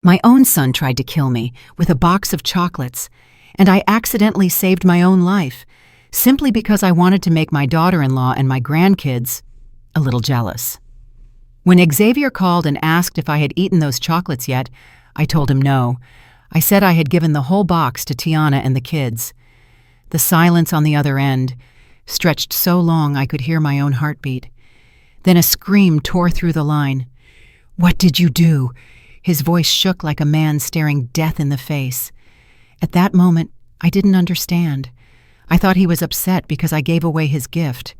My own son tried to kill me with a box of chocolates, and I accidentally saved my own life, simply because I wanted to make my daughter-in-law and my grandkids a little jealous. When Xavier called and asked if I had eaten those chocolates yet, I told him no. I said I had given the whole box to Tiana and the kids. The silence on the other end stretched so long I could hear my own heartbeat. Then a scream tore through the line. "What did you do?" His voice shook like a man staring death in the face. At that moment, I didn't understand. I thought he was upset because I gave away his gift.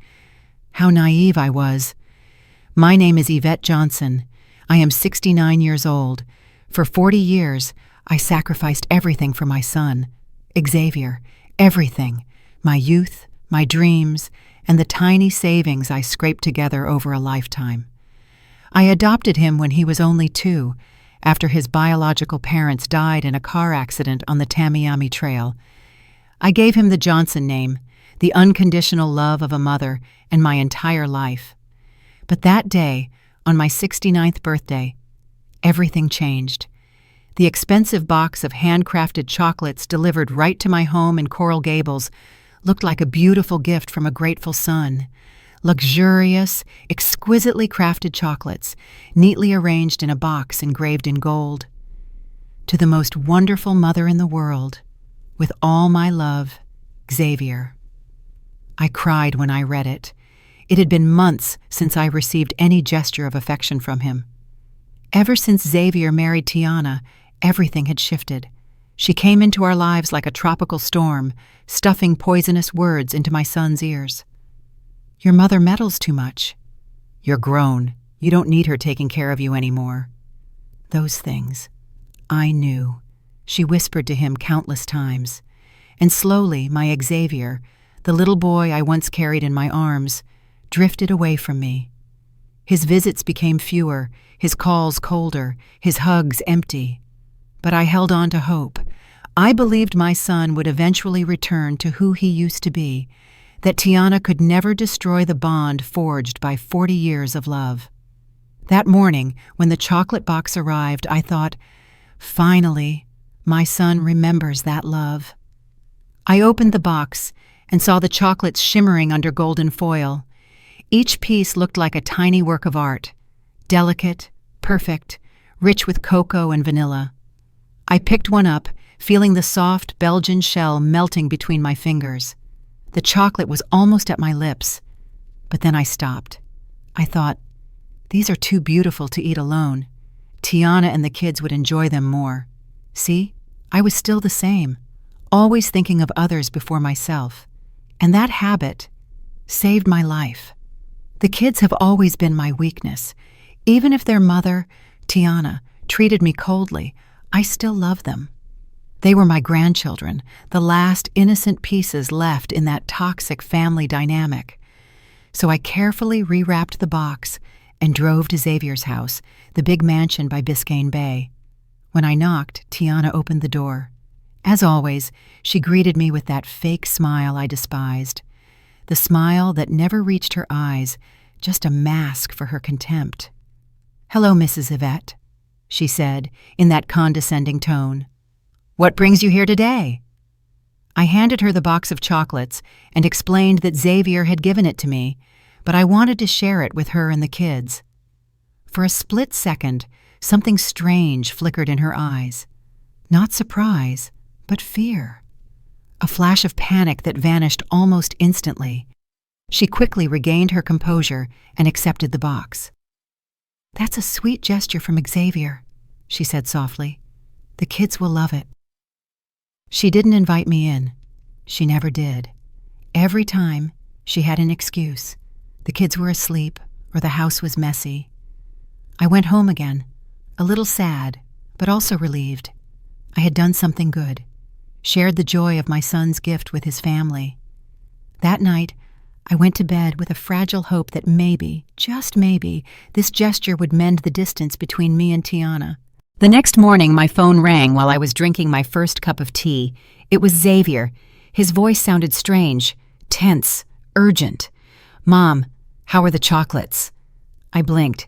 How naive I was. My name is Yvette Johnson. I am 69 years old. For 40 years, I sacrificed everything for my son, Xavier, everything, my youth, my dreams, and the tiny savings I scraped together over a lifetime. I adopted him when he was only 2, after his biological parents died in a car accident on the Tamiami Trail. I gave him the Johnson name, the unconditional love of a mother, and my entire life. But that day, on my 69th birthday, everything changed. The expensive box of handcrafted chocolates delivered right to my home in Coral Gables looked like a beautiful gift from a grateful son. Luxurious, exquisitely crafted chocolates, neatly arranged in a box engraved in gold. To the most wonderful mother in the world, with all my love, Xavier. I cried when I read it. It had been months since I received any gesture of affection from him. Ever since Xavier married Tiana, everything had shifted. She came into our lives like a tropical storm, stuffing poisonous words into my son's ears. "Your mother meddles too much. You're grown. You don't need her taking care of you anymore." Those things. I knew. She whispered to him countless times. And slowly, my Xavier, the little boy I once carried in my arms, drifted away from me. His visits became fewer, his calls colder, his hugs empty. But I held on to hope. I believed my son would eventually return to who he used to be, that Tiana could never destroy the bond forged by 40 years of love. That morning, when the chocolate box arrived, I thought, finally, my son remembers that love. I opened the box and saw the chocolates shimmering under golden foil. Each piece looked like a tiny work of art, delicate, perfect, rich with cocoa and vanilla. I picked one up, feeling the soft Belgian shell melting between my fingers. The chocolate was almost at my lips, but then I stopped. I thought, these are too beautiful to eat alone. Tiana and the kids would enjoy them more. See, I was still the same, always thinking of others before myself. And that habit saved my life. The kids have always been my weakness. Even if their mother, Tiana, treated me coldly, I still love them. They were my grandchildren, the last innocent pieces left in that toxic family dynamic. So I carefully rewrapped the box and drove to Xavier's house, the big mansion by Biscayne Bay. When I knocked, Tiana opened the door. As always, she greeted me with that fake smile I despised. The smile that never reached her eyes, just a mask for her contempt. "Hello, Mrs. Yvette," she said, in that condescending tone. "What brings you here today?" I handed her the box of chocolates and explained that Xavier had given it to me, but I wanted to share it with her and the kids. For a split second, something strange flickered in her eyes. Not surprise, but fear. A flash of panic that vanished almost instantly. She quickly regained her composure and accepted the box. "That's a sweet gesture from Xavier," she said softly. "The kids will love it." She didn't invite me in. She never did. Every time, she had an excuse. The kids were asleep, or the house was messy. I went home again, a little sad, but also relieved. I had done something good, shared the joy of my son's gift with his family. That night, I went to bed with a fragile hope that maybe, just maybe, this gesture would mend the distance between me and Tiana. The next morning, my phone rang while I was drinking my first cup of tea. It was Xavier. His voice sounded strange, tense, urgent. "Mom, how are the chocolates?" I blinked.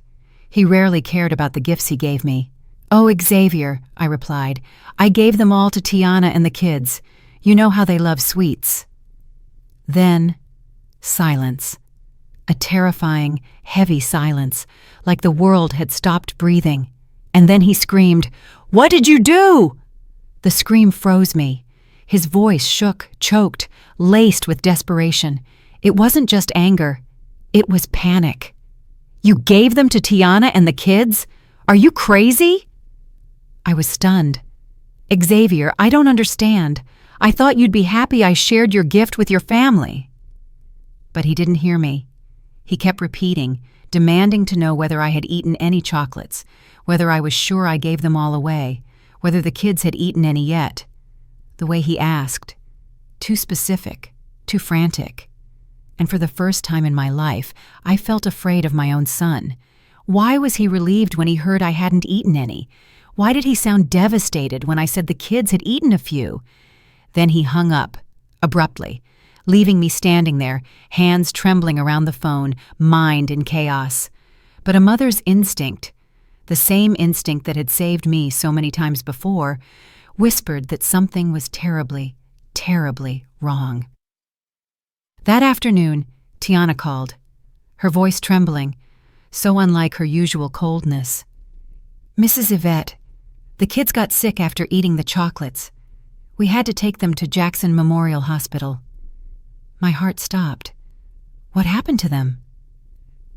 He rarely cared about the gifts he gave me. "Oh, Xavier," I replied. "I gave them all to Tiana and the kids. You know how they love sweets." Then, silence. A terrifying, heavy silence, like the world had stopped breathing. And then he screamed, "What did you do?" The scream froze me. His voice shook, choked, laced with desperation. It wasn't just anger. It was panic. "You gave them to Tiana and the kids? Are you crazy?" I was stunned. "Xavier, I don't understand. I thought you'd be happy I shared your gift with your family." But he didn't hear me. He kept repeating, demanding to know whether I had eaten any chocolates, whether I was sure I gave them all away, whether the kids had eaten any yet. The way he asked, too specific, too frantic. And for the first time in my life, I felt afraid of my own son. Why was he relieved when he heard I hadn't eaten any? Why did he sound devastated when I said the kids had eaten a few? Then he hung up, abruptly, leaving me standing there, hands trembling around the phone, mind in chaos. But a mother's instinct, the same instinct that had saved me so many times before, whispered that something was terribly, terribly wrong. That afternoon, Tiana called, her voice trembling, so unlike her usual coldness. "Mrs. Yvette, the kids got sick after eating the chocolates. We had to take them to Jackson Memorial Hospital." My heart stopped. "What happened to them?"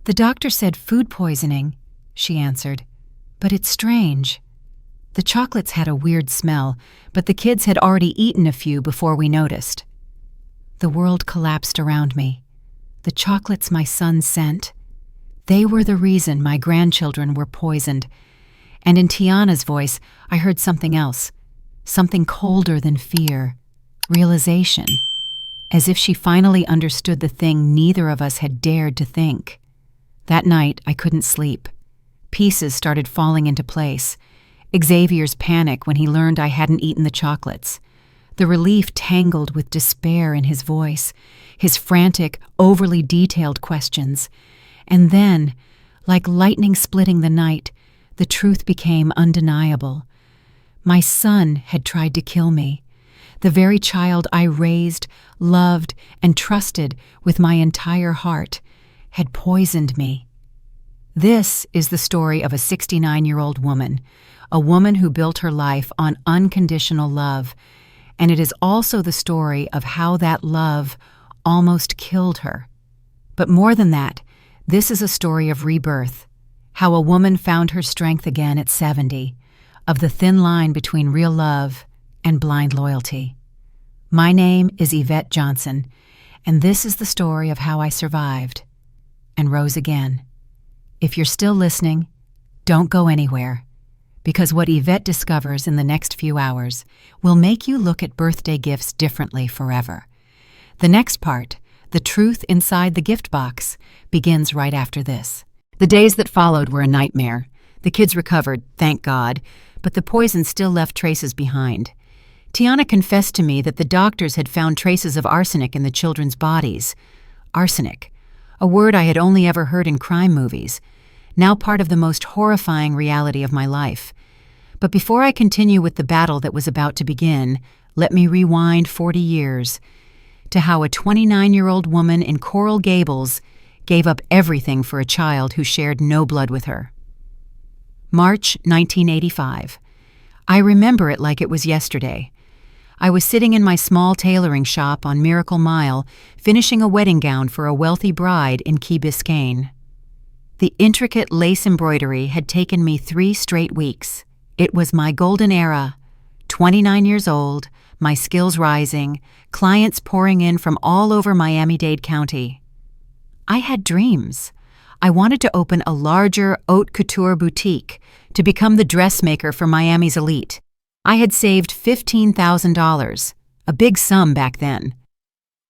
"The doctor said food poisoning," she answered. "But it's strange. The chocolates had a weird smell, but the kids had already eaten a few before we noticed." The world collapsed around me. The chocolates my son sent, they were the reason my grandchildren were poisoned. And in Tiana's voice, I heard something else, something colder than fear, realization, as if she finally understood the thing neither of us had dared to think. That night, I couldn't sleep. Pieces started falling into place. Xavier's panic when he learned I hadn't eaten the chocolates. The relief tangled with despair in his voice, his frantic, overly detailed questions. And then, like lightning splitting the night, the truth became undeniable. My son had tried to kill me. The very child I raised, loved, and trusted with my entire heart had poisoned me. This is the story of a 69-year-old woman, a woman who built her life on unconditional love, and it is also the story of how that love almost killed her. But more than that, this is a story of rebirth, how a woman found her strength again at 70, of the thin line between real love and blind loyalty. My name is Yvette Johnson, and this is the story of how I survived and rose again. If you're still listening, don't go anywhere, because what Yvette discovers in the next few hours will make you look at birthday gifts differently forever. The next part, the truth inside the gift box, begins right after this. The days that followed were a nightmare. The kids recovered, thank God, but the poison still left traces behind. Tiana confessed to me that the doctors had found traces of arsenic in the children's bodies. Arsenic, a word I had only ever heard in crime movies, now part of the most horrifying reality of my life. But before I continue with the battle that was about to begin, let me rewind 40 years to how a 29-year-old woman in Coral Gables gave up everything for a child who shared no blood with her. March 1985. I remember it like it was yesterday. I was sitting in my small tailoring shop on Miracle Mile, finishing a wedding gown for a wealthy bride in Key Biscayne. The intricate lace embroidery had taken me 3 straight weeks. It was my golden era. 29 years old, my skills rising, clients pouring in from all over Miami-Dade County. I had dreams. I wanted to open a larger haute couture boutique, to become the dressmaker for Miami's elite. I had saved $15,000, a big sum back then.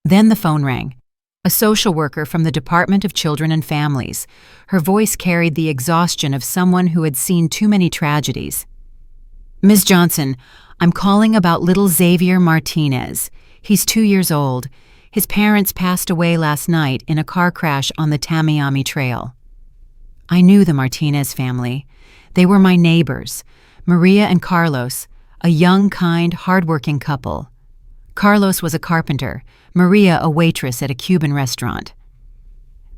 Then the phone rang. A social worker from the Department of Children and Families. Her voice carried the exhaustion of someone who had seen too many tragedies. "Ms. Johnson, I'm calling about little Xavier Martinez. He's 2 years old. His parents passed away last night in a car crash on the Tamiami Trail." I knew the Martinez family. They were my neighbors, Maria and Carlos, a young, kind, hardworking couple. Carlos was a carpenter, Maria a waitress at a Cuban restaurant.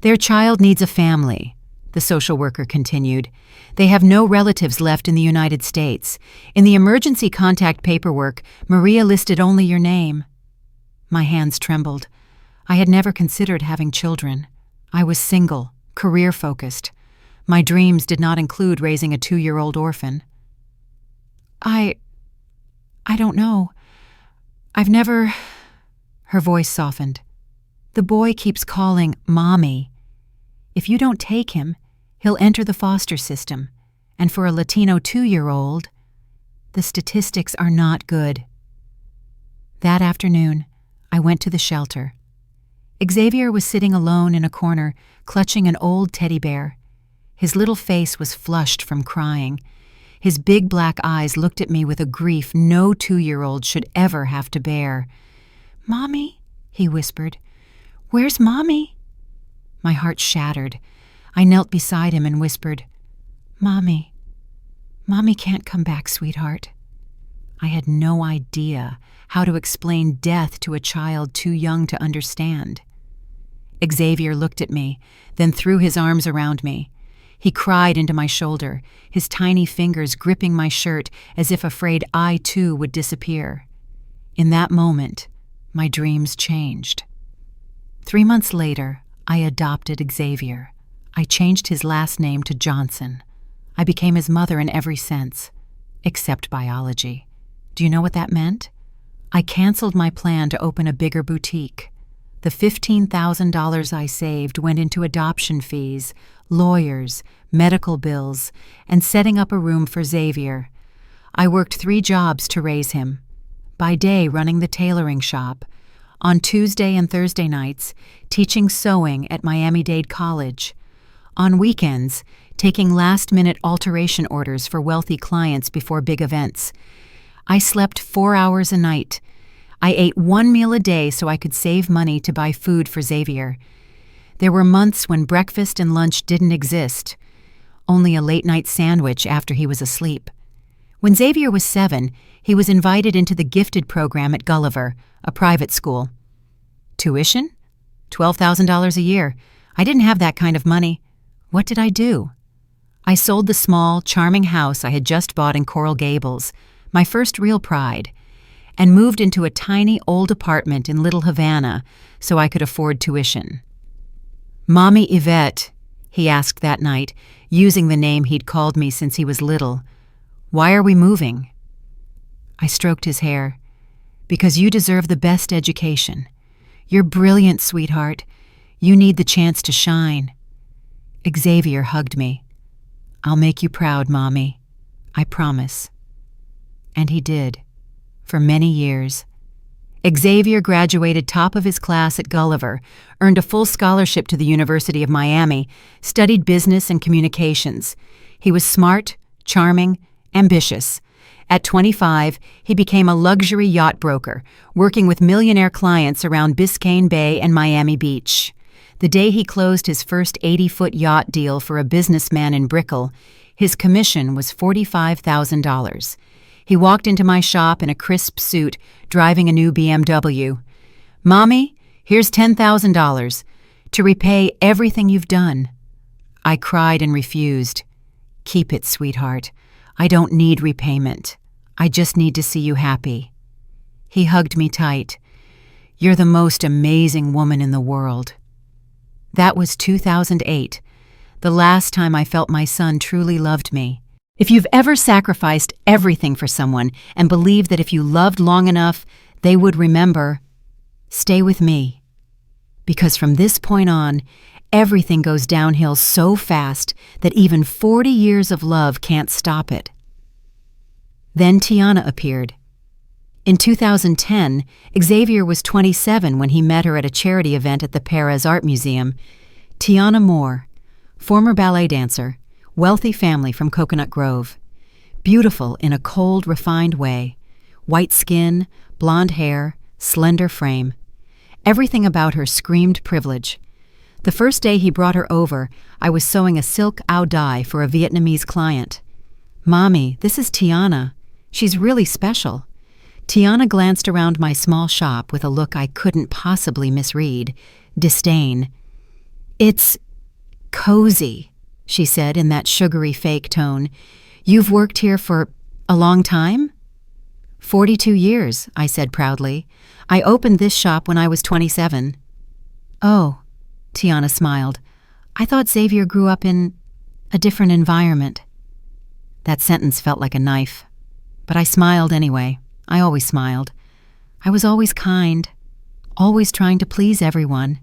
Their child needs a family, the social worker continued. They have no relatives left in the United States. In the emergency contact paperwork, Maria listed only your name. My hands trembled. I had never considered having children. I was single, career-focused. My dreams did not include raising a 2-year-old orphan. I don't know. I've never... Her voice softened. The boy keeps calling Mommy. If you don't take him, he'll enter the foster system. And for a Latino 2-year-old, the statistics are not good. That afternoon, I went to the shelter. Xavier was sitting alone in a corner, clutching an old teddy bear. His little face was flushed from crying. His big black eyes looked at me with a grief no 2-year-old should ever have to bear. "Mommy," he whispered. "Where's Mommy?" My heart shattered. I knelt beside him and whispered, "Mommy, Mommy can't come back, sweetheart." I had no idea how to explain death to a child too young to understand. Xavier looked at me, then threw his arms around me. He cried into my shoulder, his tiny fingers gripping my shirt as if afraid I too would disappear. In that moment, my dreams changed. 3 months later, I adopted Xavier. I changed his last name to Johnson. I became his mother in every sense, except biology. Do you know what that meant? I canceled my plan to open a bigger boutique. The $15,000 I saved went into adoption fees, lawyers, medical bills, and setting up a room for Xavier. I worked 3 jobs to raise him. By day, running the tailoring shop. On Tuesday and Thursday nights, teaching sewing at Miami-Dade College. On weekends, taking last-minute alteration orders for wealthy clients before big events. I slept 4 hours a night. I ate 1 meal a day so I could save money to buy food for Xavier. There were months when breakfast and lunch didn't exist, only a late-night sandwich after he was asleep. When Xavier was 7, he was invited into the gifted program at Gulliver, a private school. Tuition? $12,000 a year. I didn't have that kind of money. What did I do? I sold the small, charming house I had just bought in Coral Gables, my first real pride, and moved into a tiny old apartment in Little Havana so I could afford tuition. "Mommy Yvette," he asked that night, using the name he'd called me since he was little. "Why are we moving?" I stroked his hair. "Because you deserve the best education. You're brilliant, sweetheart. You need the chance to shine." Xavier hugged me. "I'll make you proud, Mommy. I promise." And he did, for many years. Xavier graduated top of his class at Gulliver, earned a full scholarship to the University of Miami, studied business and communications. He was smart, charming, ambitious. At 25, he became a luxury yacht broker, working with millionaire clients around Biscayne Bay and Miami Beach. The day he closed his first 80-foot yacht deal for a businessman in Brickell, his commission was $45,000. He walked into my shop in a crisp suit, driving a new BMW. "Mommy, here's $10,000 to repay everything you've done." I cried and refused. "Keep it, sweetheart. I don't need repayment. I just need to see you happy." He hugged me tight. "You're the most amazing woman in the world." That was 2008, the last time I felt my son truly loved me. If you've ever sacrificed everything for someone and believed that if you loved long enough, they would remember, stay with me. Because from this point on, everything goes downhill so fast that even 40 years of love can't stop it. Then Tiana appeared. In 2010, Xavier was 27 when he met her at a charity event at the Perez Art Museum. Tiana Moore, former ballet dancer, wealthy family from Coconut Grove. Beautiful in a cold, refined way. White skin, blonde hair, slender frame. Everything about her screamed privilege. The first day he brought her over, I was sewing a silk ao dai for a Vietnamese client. "Mommy, this is Tiana. She's really special." Tiana glanced around my small shop with a look I couldn't possibly misread. Disdain. "It's cozy," she said in that sugary fake tone. "You've worked here for a long time?" 42 years, I said proudly. "I opened this shop when I was 27. "Oh," Tiana smiled. "I thought Xavier grew up in a different environment." That sentence felt like a knife. But I smiled anyway. I always smiled. I was always kind, always trying to please everyone.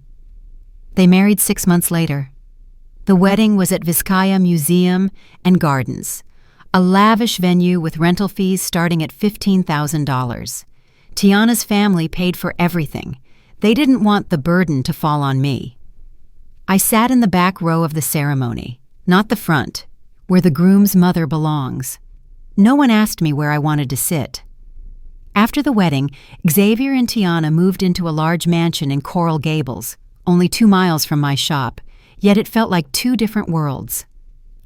They married 6 months later. The wedding was at Vizcaya Museum and Gardens, a lavish venue with rental fees starting at $15,000. Tiana's family paid for everything. They didn't want the burden to fall on me. I sat in the back row of the ceremony, not the front, where the groom's mother belongs. No one asked me where I wanted to sit. After the wedding, Xavier and Tiana moved into a large mansion in Coral Gables, only 2 miles from my shop, yet it felt like 2 different worlds.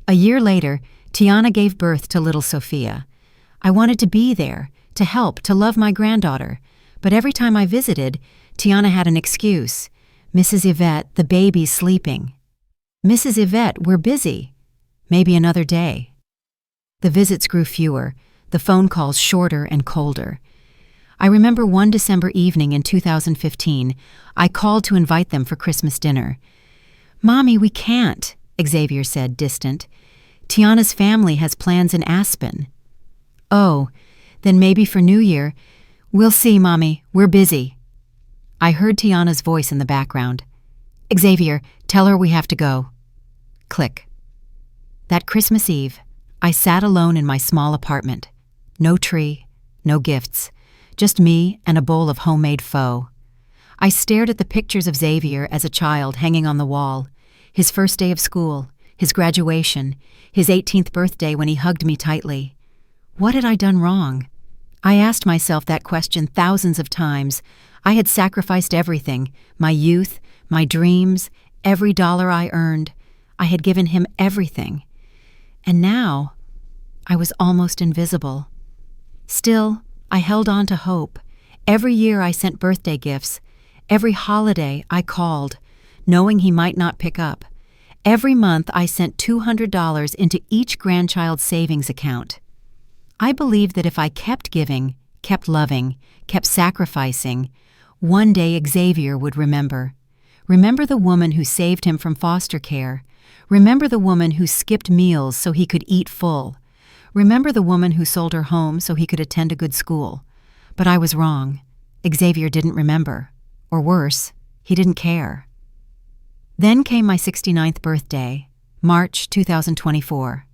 A year later, Tiana gave birth to little Sophia. I wanted to be there, to help, to love my granddaughter, but every time I visited, Tiana had an excuse. "Mrs. Yvette, the baby's sleeping." "Mrs. Yvette, we're busy." "Maybe another day." The visits grew fewer, the phone calls shorter and colder. I remember one December evening in 2015, I called to invite them for Christmas dinner. "Mommy, we can't," Xavier said, distant. "Tiana's family has plans in Aspen." "Oh, then maybe for New Year." "We'll see, Mommy, we're busy." I heard Tiana's voice in the background. "Xavier, tell her we have to go." Click. That Christmas Eve, I sat alone in my small apartment. No tree, no gifts, just me and a bowl of homemade pho. I stared at the pictures of Xavier as a child hanging on the wall, his first day of school, his graduation, his 18th birthday when he hugged me tightly. What had I done wrong? I asked myself that question thousands of times. I had sacrificed everything, my youth, my dreams, every dollar I earned. I had given him everything. And now, I was almost invisible. Still, I held on to hope. Every year I sent birthday gifts. Every holiday I called, knowing he might not pick up. Every month I sent $200 into each grandchild's savings account. I believed that if I kept giving, kept loving, kept sacrificing, one day Xavier would remember. Remember the woman who saved him from foster care. Remember the woman who skipped meals so he could eat full. Remember the woman who sold her home so he could attend a good school. But I was wrong. Xavier didn't remember. Or worse, he didn't care. Then came my 69th birthday, March 2024.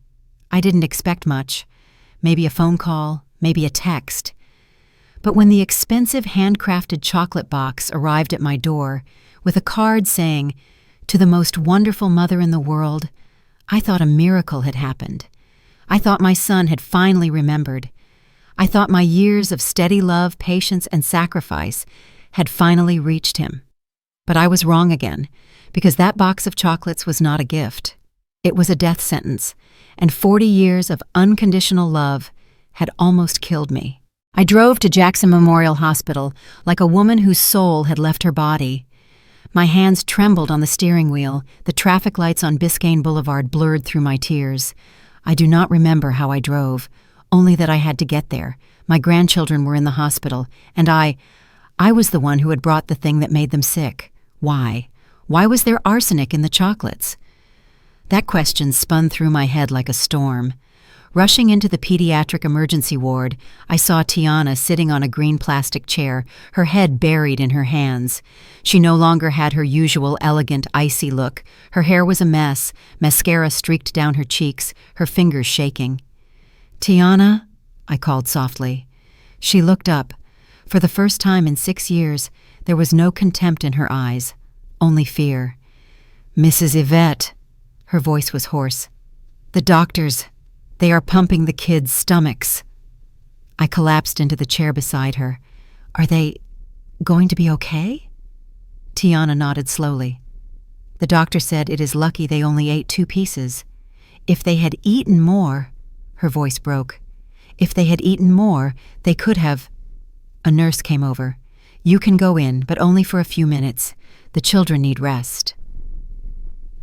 I didn't expect much. Maybe a phone call, maybe a text. But when the expensive handcrafted chocolate box arrived at my door with a card saying, "To the most wonderful mother in the world," I thought a miracle had happened. I thought my son had finally remembered. I thought my years of steady love, patience, and sacrifice had finally reached him. But I was wrong again, because that box of chocolates was not a gift. It was a death sentence, and 40 years of unconditional love had almost killed me. I drove to Jackson Memorial Hospital like a woman whose soul had left her body. My hands trembled on the steering wheel, the traffic lights on Biscayne Boulevard blurred through my tears. I do not remember how I drove, only that I had to get there. My grandchildren were in the hospital, and I was the one who had brought the thing that made them sick. Why? Why was there arsenic in the chocolates? That question spun through my head like a storm. Rushing into the pediatric emergency ward, I saw Tiana sitting on a green plastic chair, her head buried in her hands. She no longer had her usual elegant, icy look. Her hair was a mess, mascara streaked down her cheeks, her fingers shaking. "Tiana?" I called softly. She looked up. For the first time in 6 years, there was no contempt in her eyes, only fear. "Mrs. Yvette," her voice was hoarse. "The doctors, they are pumping the kids' stomachs." I collapsed into the chair beside her. "Are they going to be okay?" Tiana nodded slowly. "The doctor said it is lucky they only ate 2 pieces. If they had eaten more..." Her voice broke. If they had eaten more, they could have. A nurse came over. You can go in, but only for a few minutes. The children need rest.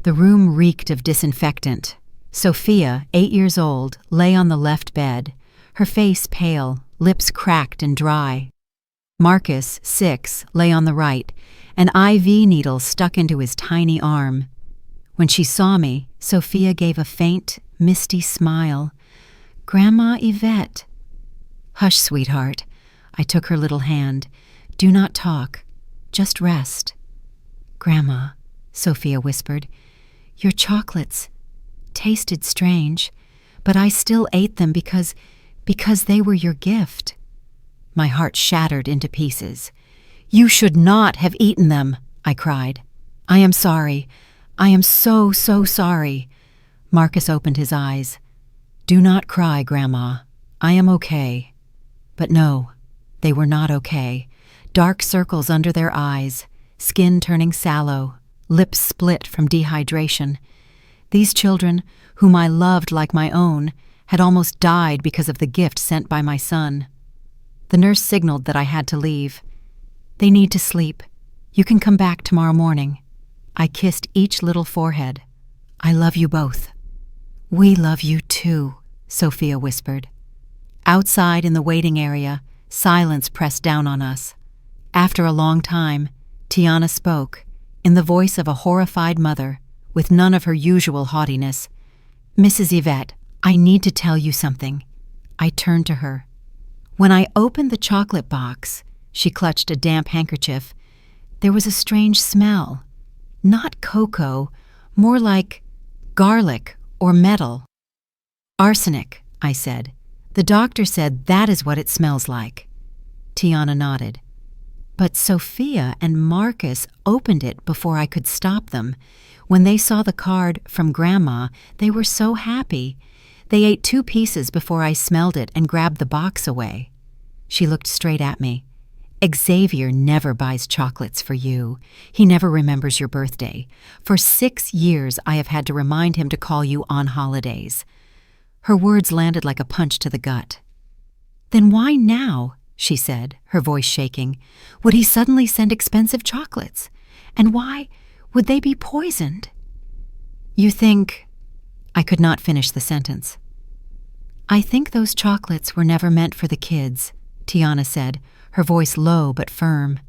The room reeked of disinfectant. Sophia, 8 years old, lay on the left bed, her face pale, lips cracked and dry. Marcus, 6, lay on the right, an IV needle stuck into his tiny arm. When she saw me, Sophia gave a faint, misty smile. "Grandma Yvette." "Hush, sweetheart." I took her little hand. "Do not talk. Just rest." "Grandma," Sophia whispered, "your chocolates tasted strange, but I still ate them because they were your gift." My heart shattered into pieces. "You should not have eaten them," I cried. "I am sorry. I am so sorry." Marcus opened his eyes. "Do not cry, Grandma. I am okay." But no, they were not okay. Dark circles under their eyes, skin turning sallow, lips split from dehydration. These children, whom I loved like my own, had almost died because of the gift sent by my son. The nurse signaled that I had to leave. "They need to sleep. You can come back tomorrow morning." I kissed each little forehead. "I love you both." "We love you too," Sophia whispered. Outside in the waiting area, silence pressed down on us. After a long time, Tiana spoke, in the voice of a horrified mother, with none of her usual haughtiness. "Mrs. Yvette, I need to tell you something." I turned to her. When I opened the chocolate box, she clutched a damp handkerchief. There was a strange smell. Not cocoa, more like garlic or metal. "Arsenic," I said. "The doctor said that is what it smells like." Tiana nodded. But Sophia and Marcus opened it before I could stop them. When they saw the card from Grandma, they were so happy. They ate 2 pieces before I smelled it and grabbed the box away. She looked straight at me. "Xavier never buys chocolates for you. He never remembers your birthday. For 6 years I have had to remind him to call you on holidays." Her words landed like a punch to the gut. "Then why now?" she said, her voice shaking. "Would he suddenly send expensive chocolates? And why would they be poisoned?" "You think—" I could not finish the sentence. "I think those chocolates were never meant for the kids," Tiana said, her voice low but firm.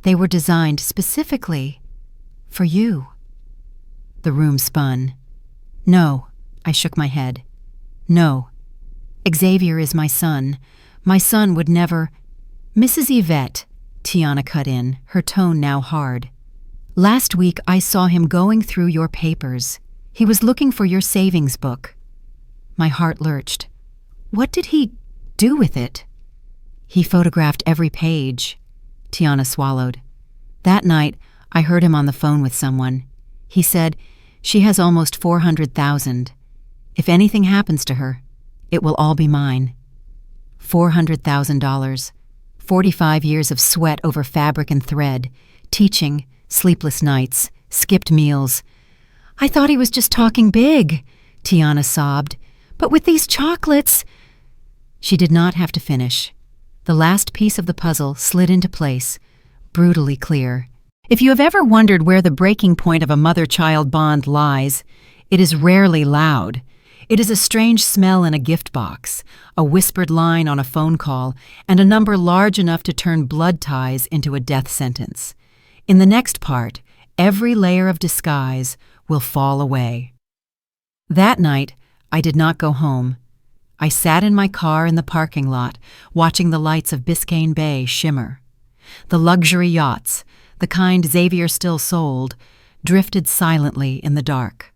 "They were designed specifically for you." The room spun. "No," I shook my head. "No. Xavier is my son. My son would never—" "Mrs. Yvette," Tiana cut in, her tone now hard. "Last week I saw him going through your papers. He was looking for your savings book." My heart lurched. "What did he do with it?" "He photographed every page." Tiana swallowed. "That night, I heard him on the phone with someone. He said, 'She has almost 400,000. If anything happens to her, it will all be mine.' $400,000. 45 years of sweat over fabric and thread, teaching, sleepless nights, skipped meals. I thought he was just talking big," Tiana sobbed. "But with these chocolates—" She did not have to finish. The last piece of the puzzle slid into place, brutally clear. If you have ever wondered where the breaking point of a mother-child bond lies, it is rarely loud. It is a strange smell in a gift box, a whispered line on a phone call, and a number large enough to turn blood ties into a death sentence. In the next part, every layer of disguise will fall away. That night, I did not go home. I sat in my car in the parking lot, watching the lights of Biscayne Bay shimmer. The luxury yachts, the kind Xavier still sold, drifted silently in the dark.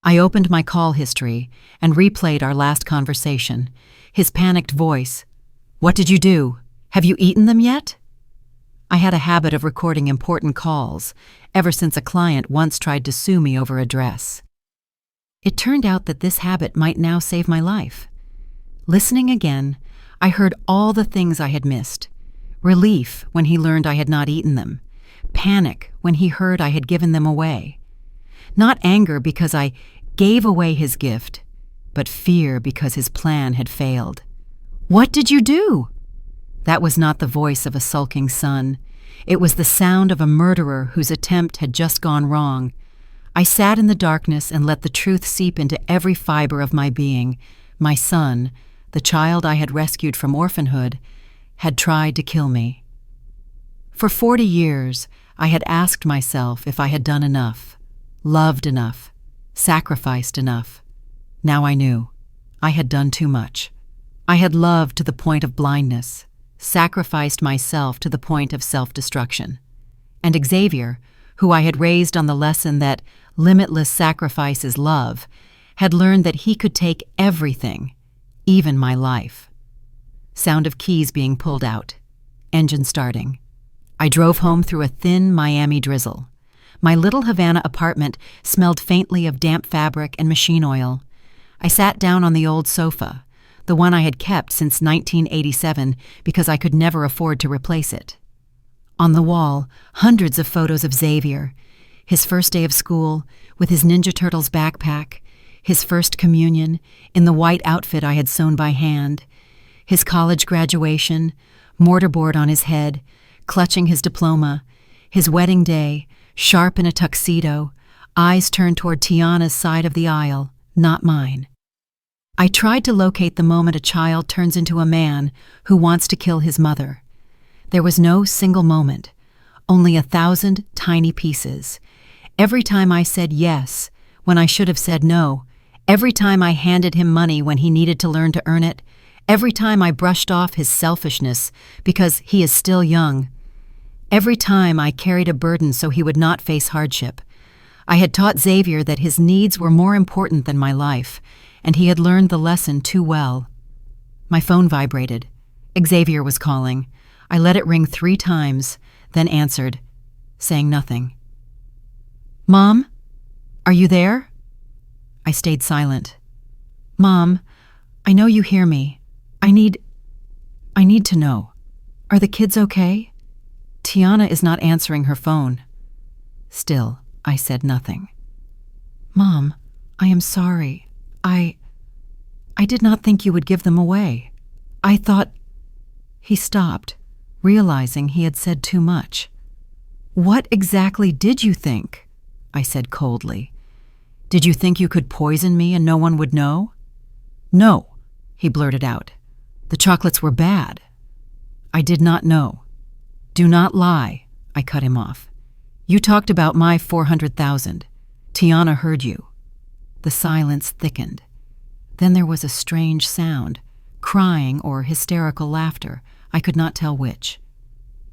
I opened my call history and replayed our last conversation, his panicked voice. "What did you do? Have you eaten them yet?" I had a habit of recording important calls, ever since a client once tried to sue me over a dress. It turned out that this habit might now save my life. Listening again, I heard all the things I had missed. Relief when he learned I had not eaten them. Panic when he heard I had given them away. Not anger because I gave away his gift, but fear because his plan had failed. "What did you do?" That was not the voice of a sulking son. It was the sound of a murderer whose attempt had just gone wrong. I sat in the darkness and let the truth seep into every fiber of my being. My son, the child I had rescued from orphanhood, had tried to kill me. For 40 years, I had asked myself if I had done enough, loved enough, sacrificed enough. Now I knew. I had done too much. I had loved to the point of blindness, sacrificed myself to the point of self-destruction. And Xavier, who I had raised on the lesson that limitless sacrifice is love, had learned that he could take everything, even my life. Sound of keys being pulled out. Engine starting. I drove home through a thin Miami drizzle. My little Havana apartment smelled faintly of damp fabric and machine oil. I sat down on the old sofa, the one I had kept since 1987 because I could never afford to replace it. On the wall, hundreds of photos of Xavier, his first day of school, with his Ninja Turtles backpack, his first communion, in the white outfit I had sewn by hand, his college graduation, mortarboard on his head, clutching his diploma, his wedding day, sharp in a tuxedo, eyes turned toward Tiana's side of the aisle, not mine. I tried to locate the moment a child turns into a man who wants to kill his mother. There was no single moment, only 1,000 tiny pieces. Every time I said yes when I should have said no, every time I handed him money when he needed to learn to earn it, every time I brushed off his selfishness because he is still young, every time I carried a burden so he would not face hardship. I had taught Xavier that his needs were more important than my life, and he had learned the lesson too well. My phone vibrated. Xavier was calling. I let it ring 3 times, then answered, saying nothing. "Mom, are you there?" I stayed silent. "Mom, I know you hear me. I need to know. Are the kids okay?" Tiana is not answering her phone. Still, I said nothing. "Mom, I am sorry. I did not think you would give them away. I thought—" He stopped, realizing he had said too much. "What exactly did you think?" I said coldly. "Did you think you could poison me and no one would know?" "No," he blurted out. "The chocolates were bad." "I did not know." "Do not lie," I cut him off. "You talked about my 400,000. Tiana heard you." The silence thickened. Then there was a strange sound, crying or hysterical laughter. I could not tell which.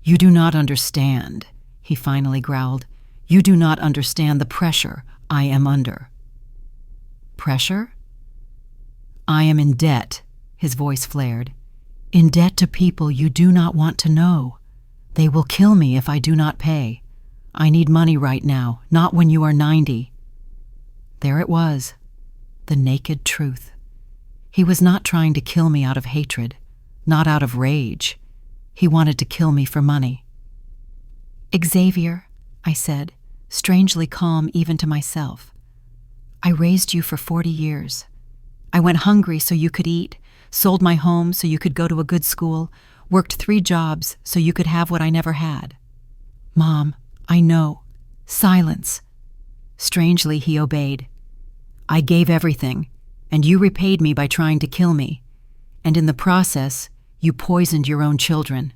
"You do not understand," he finally growled. "You do not understand the pressure I am under." "Pressure?" "I am in debt," his voice flared. "In debt to people you do not want to know. They will kill me if I do not pay. I need money right now, not when you are 90. There it was, the naked truth. He was not trying to kill me out of hatred, not out of rage. He wanted to kill me for money. "Xavier," I said, strangely calm even to myself, "I raised you for 40 years. I went hungry so you could eat, sold my home so you could go to a good school, worked 3 jobs so you could have what I never had." "Mom, I know." Silence. Strangely, he obeyed. "I gave everything, and you repaid me by trying to kill me. And in the process, you poisoned your own children."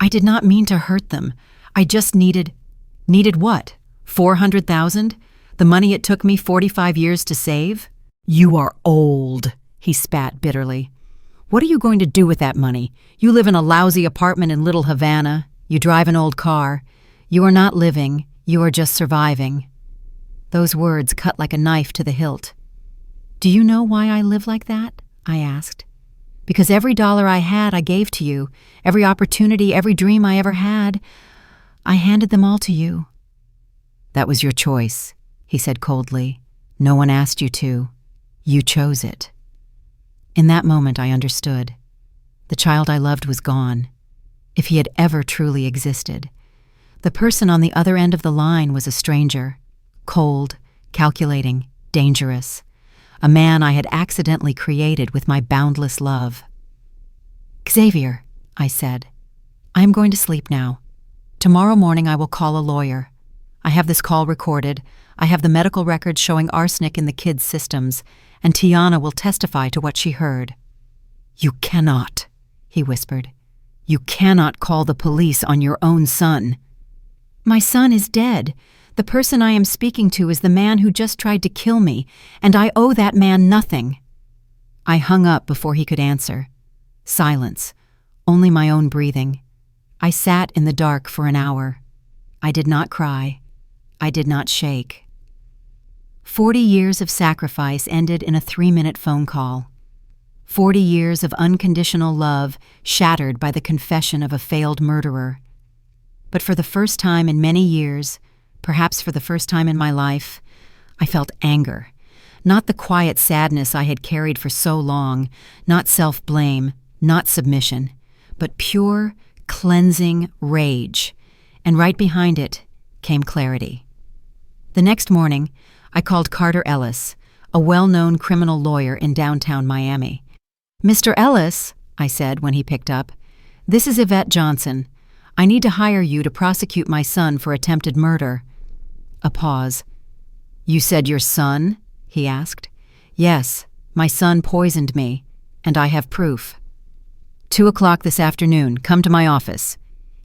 "I did not mean to hurt them. I just needed—" "Needed what? 400,000? The money it took me 45 years to save?" "You are old," he spat bitterly. "What are you going to do with that money? You live in a lousy apartment in Little Havana. You drive an old car. You are not living. You are just surviving." Those words cut like a knife to the hilt. "Do you know why I live like that?" I asked. "Because every dollar I had I gave to you, every opportunity, every dream I ever had, I handed them all to you." "That was your choice," he said coldly. "No one asked you to. You chose it." In that moment I understood. The child I loved was gone, if he had ever truly existed. The person on the other end of the line was a stranger, cold, calculating, dangerous. a man I had accidentally created with my boundless love. "Xavier," I said, "I am going to sleep now. Tomorrow morning I will call a lawyer. I have this call recorded. I have the medical records showing arsenic in the kids' systems, and Tiana will testify to what she heard." "You cannot," he whispered. "You cannot call the police on your own son." "My son is dead. The person I am speaking to is the man who just tried to kill me, and I owe that man nothing." I hung up before he could answer. Silence, only my own breathing. I sat in the dark for an hour. I did not cry. I did not shake. 40 years of sacrifice ended in a 3-minute phone call. 40 years of unconditional love shattered by the confession of a failed murderer. But for the first time in many years, perhaps for the first time in my life, I felt anger. Not the quiet sadness I had carried for so long, not self-blame, not submission, but pure, cleansing rage. And right behind it came clarity. The next morning, I called Carter Ellis, a well-known criminal lawyer in downtown Miami. "Mr. Ellis," I said when he picked up, "this is Yvette Johnson. I need to hire you to prosecute my son for attempted murder." A pause. "You said your son?" he asked. "Yes, my son poisoned me, and I have proof." 2:00 this afternoon, come to my office.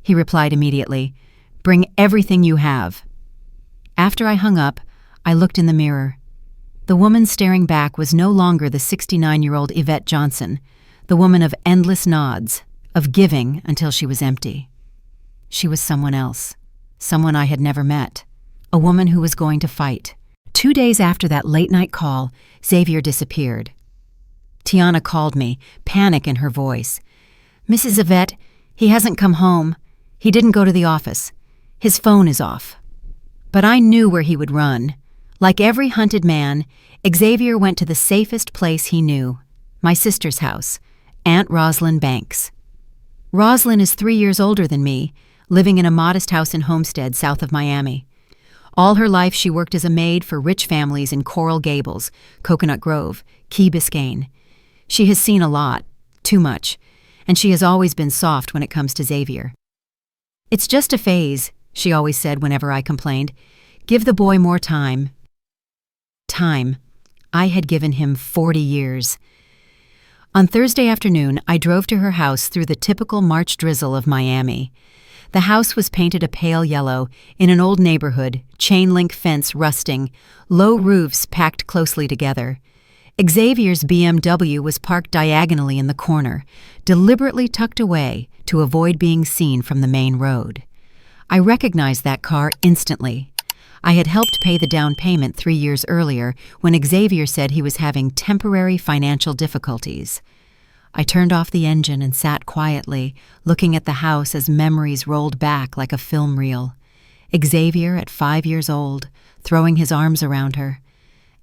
He replied immediately, "Bring everything you have." After I hung up, I looked in the mirror. The woman staring back was no longer the 69-year-old Yvette Johnson, the woman of endless nods, of giving until she was empty. She was someone else, someone I had never met, a woman who was going to fight. 2 days after that late-night call, Xavier disappeared. Tiana called me, panic in her voice. "Mrs. Yvette, he hasn't come home. He didn't go to the office. His phone is off." But I knew where he would run. Like every hunted man, Xavier went to the safest place he knew, my sister's house, Aunt Roslyn Banks. Roslyn is 3 years older than me, living in a modest house in Homestead south of Miami. All her life she worked as a maid for rich families in Coral Gables, Coconut Grove, Key Biscayne. She has seen a lot, too much, and she has always been soft when it comes to Xavier. "It's just a phase," she always said whenever I complained. "Give the boy more time." Time. I had given him 40 years. On Thursday afternoon, I drove to her house through the typical March drizzle of Miami. The house was painted a pale yellow, in an old neighborhood, chain-link fence rusting, low roofs packed closely together. Xavier's BMW was parked diagonally in the corner, deliberately tucked away to avoid being seen from the main road. I recognized that car instantly. I had helped pay the down payment 3 years earlier when Xavier said he was having temporary financial difficulties. I turned off the engine and sat quietly, looking at the house as memories rolled back like a film reel. Xavier at 5 years old, throwing his arms around her.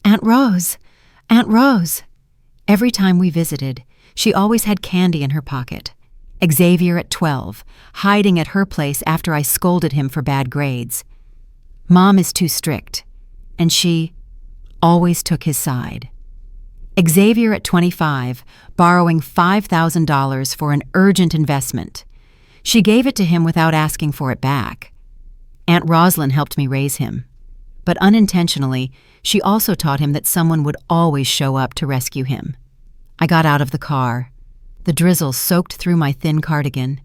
"Aunt Rose! Aunt Rose!" Every time we visited, she always had candy in her pocket. Xavier at 12, hiding at her place after I scolded him for bad grades. Mom is too strict, and she always took his side. Xavier at 25, borrowing $5,000 for an urgent investment. She gave it to him without asking for it back. Aunt Roslyn helped me raise him. But unintentionally, she also taught him that someone would always show up to rescue him. I got out of the car. The drizzle soaked through my thin cardigan.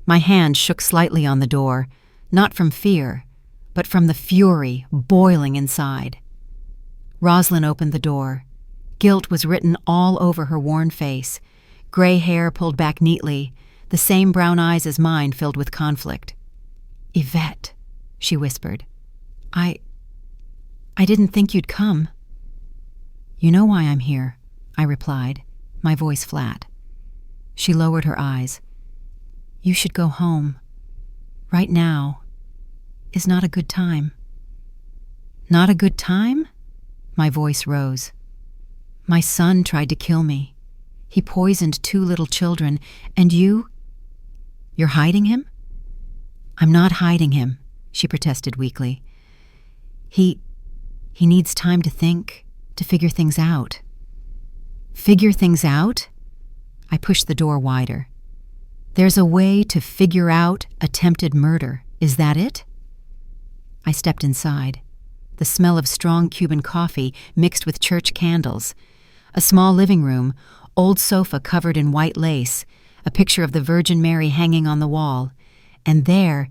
My hand shook slightly on the door, not from fear, but from the fury boiling inside. Roslyn opened the door. Guilt was written all over her worn face, gray hair pulled back neatly, the same brown eyes as mine filled with conflict. "Yvette," she whispered, I didn't think you'd come." "You know why I'm here," I replied, my voice flat. She lowered her eyes. "You should go home. Right now is not a good time." "Not a good time?" My voice rose. "My son tried to kill me. He poisoned 2 little children, and you're hiding him?" "I'm not hiding him," she protested weakly. He needs time to think, to figure things out." Figure things out? I pushed the door wider. There's a way to figure out attempted murder. Is that it? I stepped inside. The smell of strong Cuban coffee mixed with church candles. A small living room, old sofa covered in white lace, a picture of the Virgin Mary hanging on the wall, and there,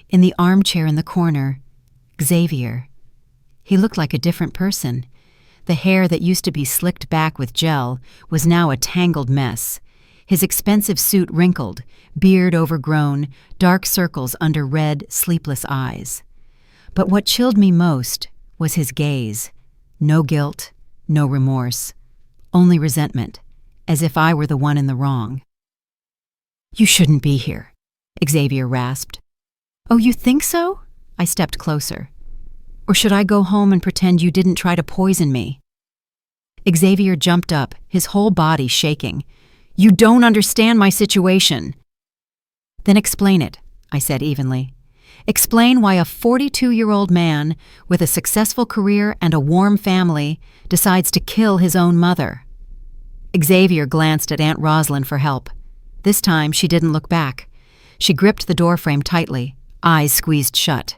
in the armchair in the corner, Xavier. He looked like a different person. The hair that used to be slicked back with gel was now a tangled mess. His expensive suit wrinkled, beard overgrown, dark circles under red, sleepless eyes. But what chilled me most was his gaze. No guilt, no remorse, only resentment, as if I were the one in the wrong. "You shouldn't be here," Xavier rasped. "Oh, you think so?" I stepped closer. "Or should I go home and pretend you didn't try to poison me?" Xavier jumped up, his whole body shaking. "You don't understand my situation." "Then explain it," I said evenly. "Explain why a 42-year-old man with a successful career and a warm family decides to kill his own mother." Xavier glanced at Aunt Rosalind for help. This time she didn't look back. She gripped the doorframe tightly, eyes squeezed shut.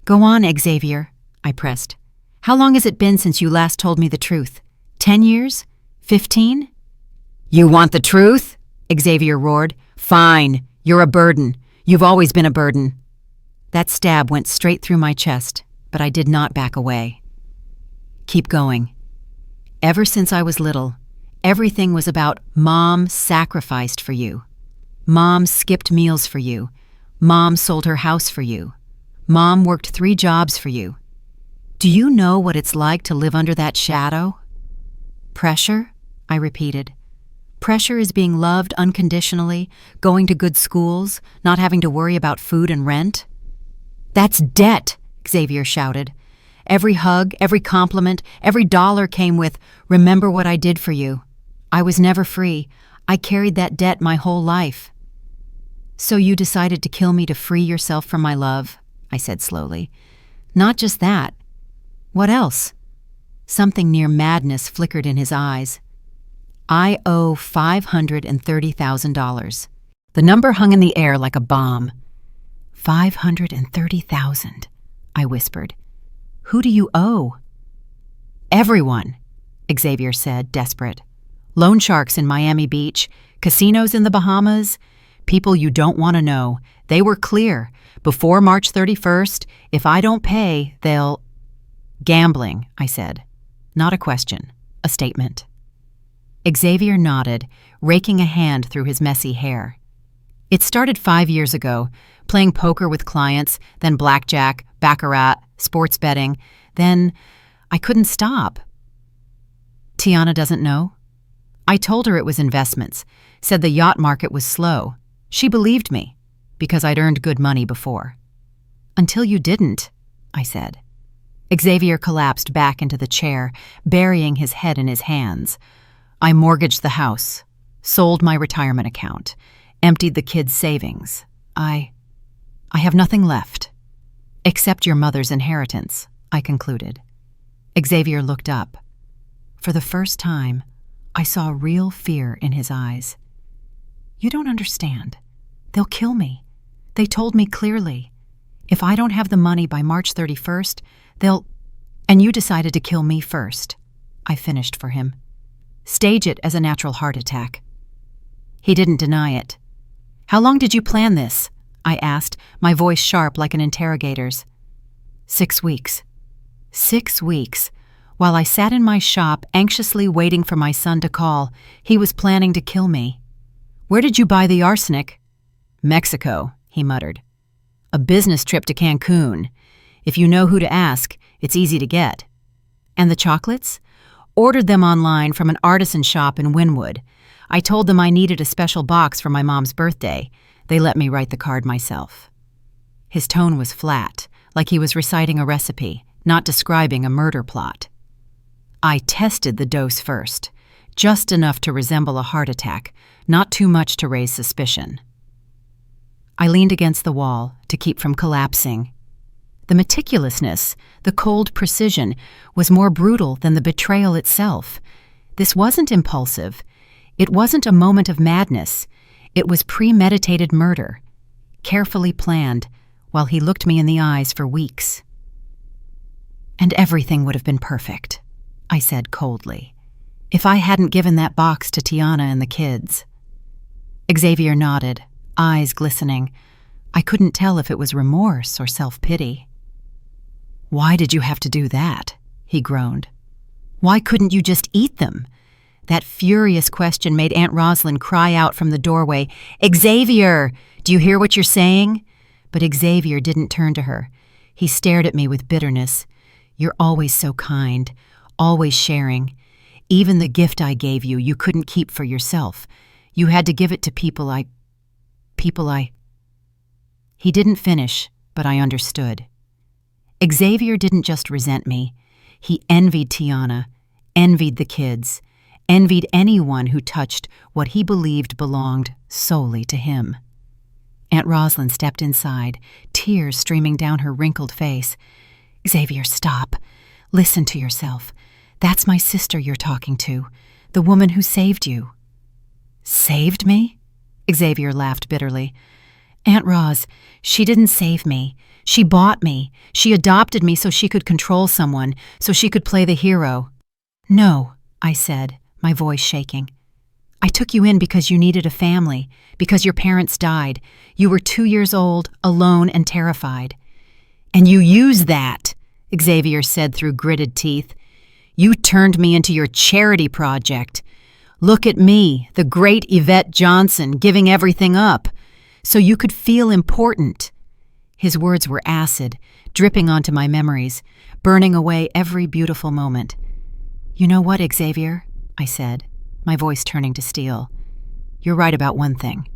"Go on, Xavier," I pressed. "How long has it been since you last told me the truth? 10 years? 15? "You want the truth?" Xavier roared. "Fine. You're a burden. You've always been a burden." That stab went straight through my chest, but I did not back away. "Keep going. Ever since I was little, everything was about Mom sacrificed for you. Mom skipped meals for you. Mom sold her house for you. Mom worked 3 jobs for you. Do you know what it's like to live under that shadow?" "Pressure?" I repeated. "Pressure is being loved unconditionally, going to good schools, not having to worry about food and rent?" "That's debt," Xavier shouted. "Every hug, every compliment, every dollar came with, 'Remember what I did for you.' I was never free. I carried that debt my whole life." "So you decided to kill me to free yourself from my love," I said slowly. "Not just that. What else?" Something near madness flickered in his eyes. "I owe $530,000. The number hung in the air like a bomb. $530,000, I whispered. "Who do you owe?" "Everyone," Xavier said, desperate. "Loan sharks in Miami Beach, casinos in the Bahamas, people you don't want to know. They were clear. Before March 31st, if I don't pay, they'll—" "Gambling," I said. Not a question, a statement. Xavier nodded, raking a hand through his messy hair. "It started 5 years ago, playing poker with clients, then blackjack, baccarat, sports betting. Then I couldn't stop." "Tiana doesn't know?" "I told her it was investments, said the yacht market was slow. She believed me, because I'd earned good money before." "Until you didn't," I said. Xavier collapsed back into the chair, burying his head in his hands. "I mortgaged the house, sold my retirement account, emptied the kids' savings. I have nothing left. Except your mother's inheritance," I concluded. Xavier looked up. For the first time, I saw real fear in his eyes. "You don't understand. They'll kill me. They told me clearly. If I don't have the money by March 31st, they'll— And you decided to kill me first," I finished for him. "Stage it as a natural heart attack." He didn't deny it. "How long did you plan this?" I asked, my voice sharp like an interrogator's. 6 weeks. 6 weeks. While I sat in my shop, anxiously waiting for my son to call, he was planning to kill me. "Where did you buy the arsenic?" "Mexico," he muttered. "A business trip to Cancun. If you know who to ask, it's easy to get." "And the chocolates?" "Ordered them online from an artisan shop in Wynwood. I told them I needed a special box for my mom's birthday. They let me write the card myself." His tone was flat, like he was reciting a recipe, not describing a murder plot. "I tested the dose first, just enough to resemble a heart attack, not too much to raise suspicion." I leaned against the wall to keep from collapsing. The meticulousness, the cold precision, was more brutal than the betrayal itself. This wasn't impulsive. It wasn't a moment of madness. It was premeditated murder, carefully planned, while he looked me in the eyes for weeks. And everything would have been perfect, I said coldly, if I hadn't given that box to Tiana and the kids. Xavier nodded, eyes glistening. I couldn't tell if it was remorse or self-pity. Why did you have to do that? He groaned. Why couldn't you just eat them? That furious question made Aunt Rosalind cry out from the doorway, Xavier, do you hear what you're saying? But Xavier didn't turn to her. He stared at me with bitterness. You're always so kind, always sharing. Even the gift I gave you, you couldn't keep for yourself. You had to give it to people I... He didn't finish, but I understood. Xavier didn't just resent me. He envied Tiana, envied the kids, envied anyone who touched what he believed belonged solely to him. Aunt Rosalind stepped inside, tears streaming down her wrinkled face. Xavier, stop. Listen to yourself. That's my sister you're talking to, the woman who saved you. Saved me? Xavier laughed bitterly. Aunt Roz, she didn't save me. She bought me. She adopted me so she could control someone, so she could play the hero. No, I said, my voice shaking. I took you in because you needed a family, because your parents died. You were 2 years old, alone and terrified. And you used that, Xavier said through gritted teeth. You turned me into your charity project. Look at me, the great Yvette Johnson, giving everything up, so you could feel important. His words were acid, dripping onto my memories, burning away every beautiful moment. You know what, Xavier? I said, my voice turning to steel. You're right about one thing.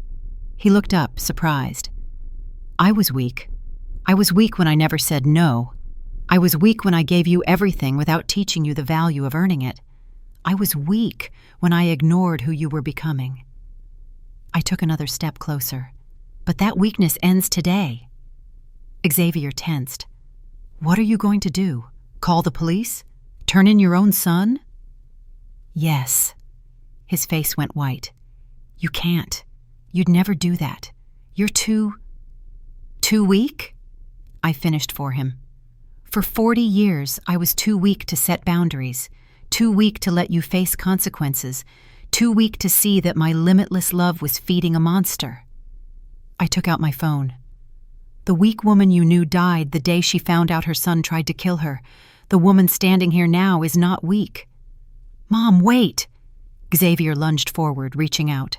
He looked up, surprised. I was weak. I was weak when I never said no. I was weak when I gave you everything without teaching you the value of earning it. I was weak when I ignored who you were becoming. I took another step closer. But that weakness ends today. Xavier tensed. What are you going to do? Call the police? Turn in your own son? Yes. His face went white. You can't. You'd never do that. You're too weak? I finished for him. For 40 years, I was too weak to set boundaries, too weak to let you face consequences, too weak to see that my limitless love was feeding a monster. I took out my phone. The weak woman you knew died the day she found out her son tried to kill her. The woman standing here now is not weak. Mom, wait! Xavier lunged forward, reaching out.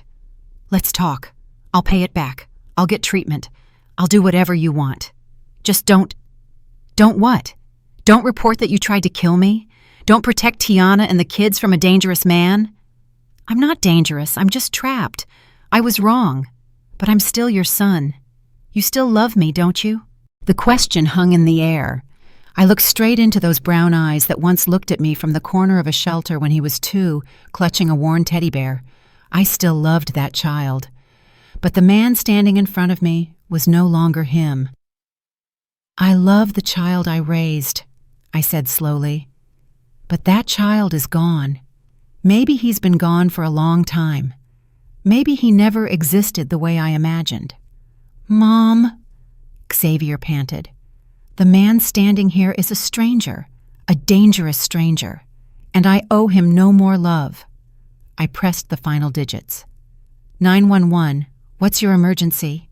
Let's talk. I'll pay it back. I'll get treatment. I'll do whatever you want. Just don't what? Don't report that you tried to kill me? Don't protect Tiana and the kids from a dangerous man? I'm not dangerous. I'm just trapped. I was wrong. But I'm still your son. You still love me, don't you? The question hung in the air. I looked straight into those brown eyes that once looked at me from the corner of a shelter when he was 2, clutching a worn teddy bear. I still loved that child. But the man standing in front of me was no longer him. I love the child I raised, I said slowly. But that child is gone. Maybe he's been gone for a long time. Maybe he never existed the way I imagined. Mom, Xavier panted. The man standing here is a stranger, a dangerous stranger, and I owe him no more love. I pressed the final digits. 911, what's your emergency?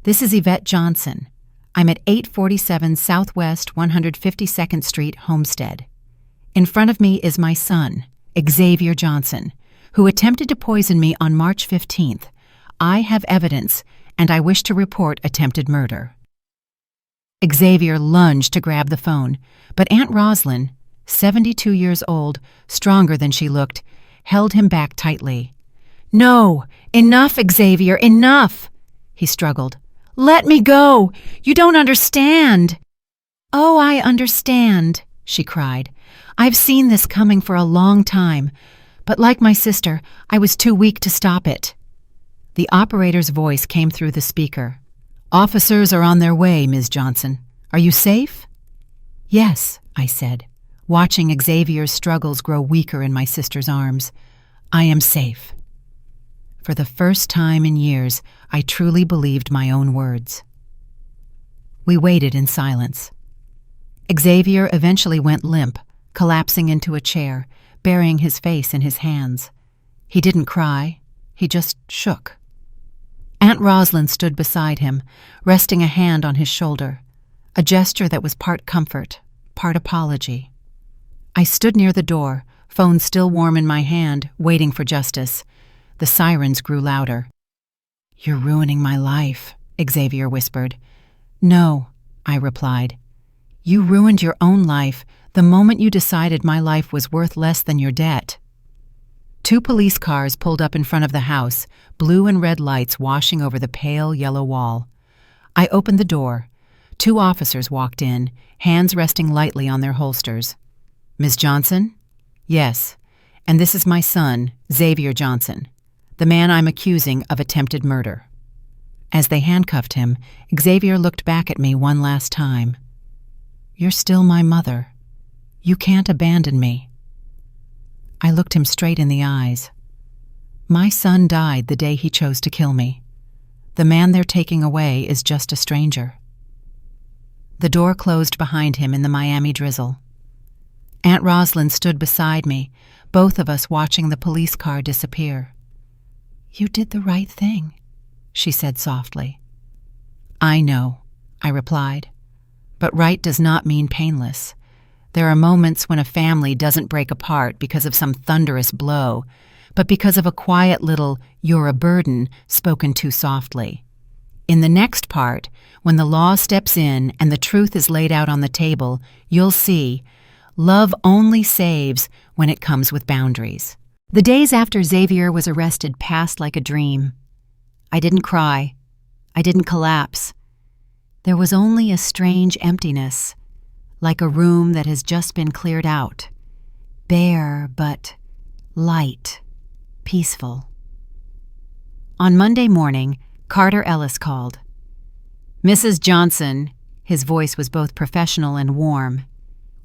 This is Yvette Johnson. I'm at 847 Southwest 152nd Street, Homestead. In front of me is my son, Xavier Johnson, who attempted to poison me on March 15th. I have evidence, and I wish to report attempted murder. Xavier lunged to grab the phone, but Aunt Rosalind, 72 years old, stronger than she looked, held him back tightly. No! Enough, Xavier, enough! He struggled. Let me go! You don't understand! Oh, I understand, she cried. I've seen this coming for a long time, but like my sister, I was too weak to stop it. The operator's voice came through the speaker. Officers are on their way, Ms. Johnson. Are you safe? Yes, I said. watching Xavier's struggles grow weaker in my sister's arms. I am safe. For the first time in years, I truly believed my own words. We waited in silence. Xavier eventually went limp, collapsing into a chair, burying his face in his hands. He didn't cry, he just shook. Aunt Rosalind stood beside him, resting a hand on his shoulder, a gesture that was part comfort, part apology. I stood near the door, phone still warm in my hand, waiting for justice. The sirens grew louder. "You're ruining my life," Xavier whispered. "No," I replied. "You ruined your own life the moment you decided my life was worth less than your debt." 2 police cars pulled up in front of the house, blue and red lights washing over the pale yellow wall. I opened the door. 2 officers walked in, hands resting lightly on their holsters. "Ms. Johnson?" "Yes, and this is my son, Xavier Johnson, the man I'm accusing of attempted murder." As they handcuffed him, Xavier looked back at me one last time. "You're still my mother. You can't abandon me." I looked him straight in the eyes. My son died the day he chose to kill me. The man they're taking away is just a stranger. The door closed behind him in the Miami drizzle. Aunt Rosalind stood beside me, both of us watching the police car disappear. "You did the right thing," she said softly. "I know," I replied. "But right does not mean painless. There are moments when a family doesn't break apart because of some thunderous blow, but because of a quiet little 'you're a burden' spoken too softly. In the next part, when the law steps in and the truth is laid out on the table, you'll see love only saves when it comes with boundaries." The days after Xavier was arrested passed like a dream. I didn't cry. I didn't collapse. There was only a strange emptiness, like a room that has just been cleared out. Bare, but light, peaceful. On Monday morning, Carter Ellis called. "Mrs. Johnson," his voice was both professional and warm.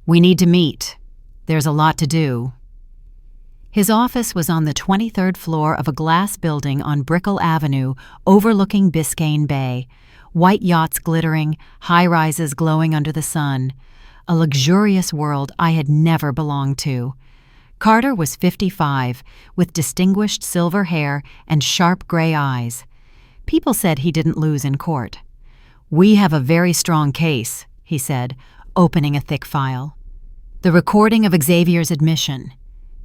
"We need to meet. There's a lot to do." His office was on the 23rd floor of a glass building on Brickell Avenue overlooking Biscayne Bay, white yachts glittering, high-rises glowing under the sun, a luxurious world I had never belonged to. Carter was 55, with distinguished silver hair and sharp gray eyes. People said he didn't lose in court. "We have a very strong case," he said, opening a thick file. The recording of Xavier's admission,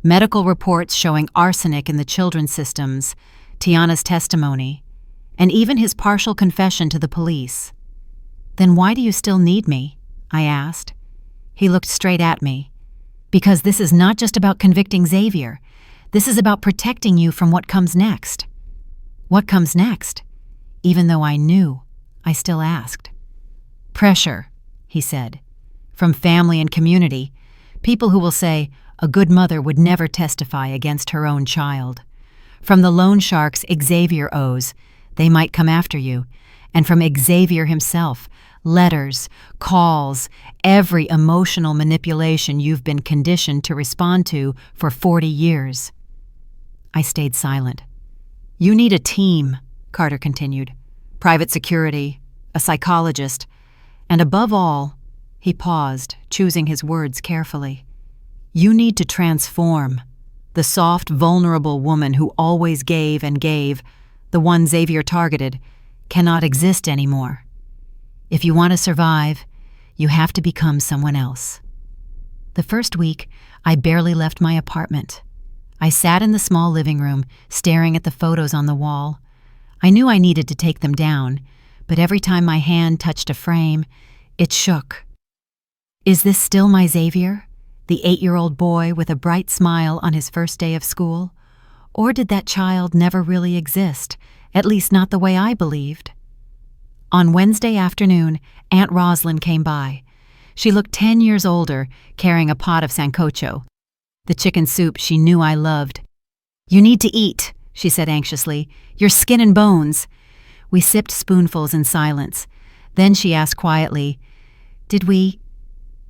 medical reports showing arsenic in the children's systems, Tiana's testimony, and even his partial confession to the police. "Then why do you still need me?" I asked. He looked straight at me. "Because this is not just about convicting Xavier. This is about protecting you from what comes next." "What comes next?" Even though I knew, I still asked. "Pressure," he said. "From family and community. People who will say, a good mother would never testify against her own child. From the loan sharks Xavier owes, they might come after you. And from Xavier himself, letters, calls, every emotional manipulation you've been conditioned to respond to for 40 years. I stayed silent. "You need a team," Carter continued. "Private security, a psychologist, and above all," he paused, choosing his words carefully, "you need to transform. The soft, vulnerable woman who always gave and gave, the one Xavier targeted, cannot exist anymore. If you want to survive, you have to become someone else." The first week, I barely left my apartment. I sat in the small living room, staring at the photos on the wall. I knew I needed to take them down, but every time my hand touched a frame, it shook. Is this still my Xavier, the 8-year-old boy with a bright smile on his first day of school? Or did that child never really exist, at least not the way I believed? On Wednesday afternoon, Aunt Rosalind came by. She looked 10 years older, carrying a pot of sancocho, the chicken soup she knew I loved. "You need to eat," she said anxiously. "You're skin and bones." We sipped spoonfuls in silence. Then she asked quietly, "Did we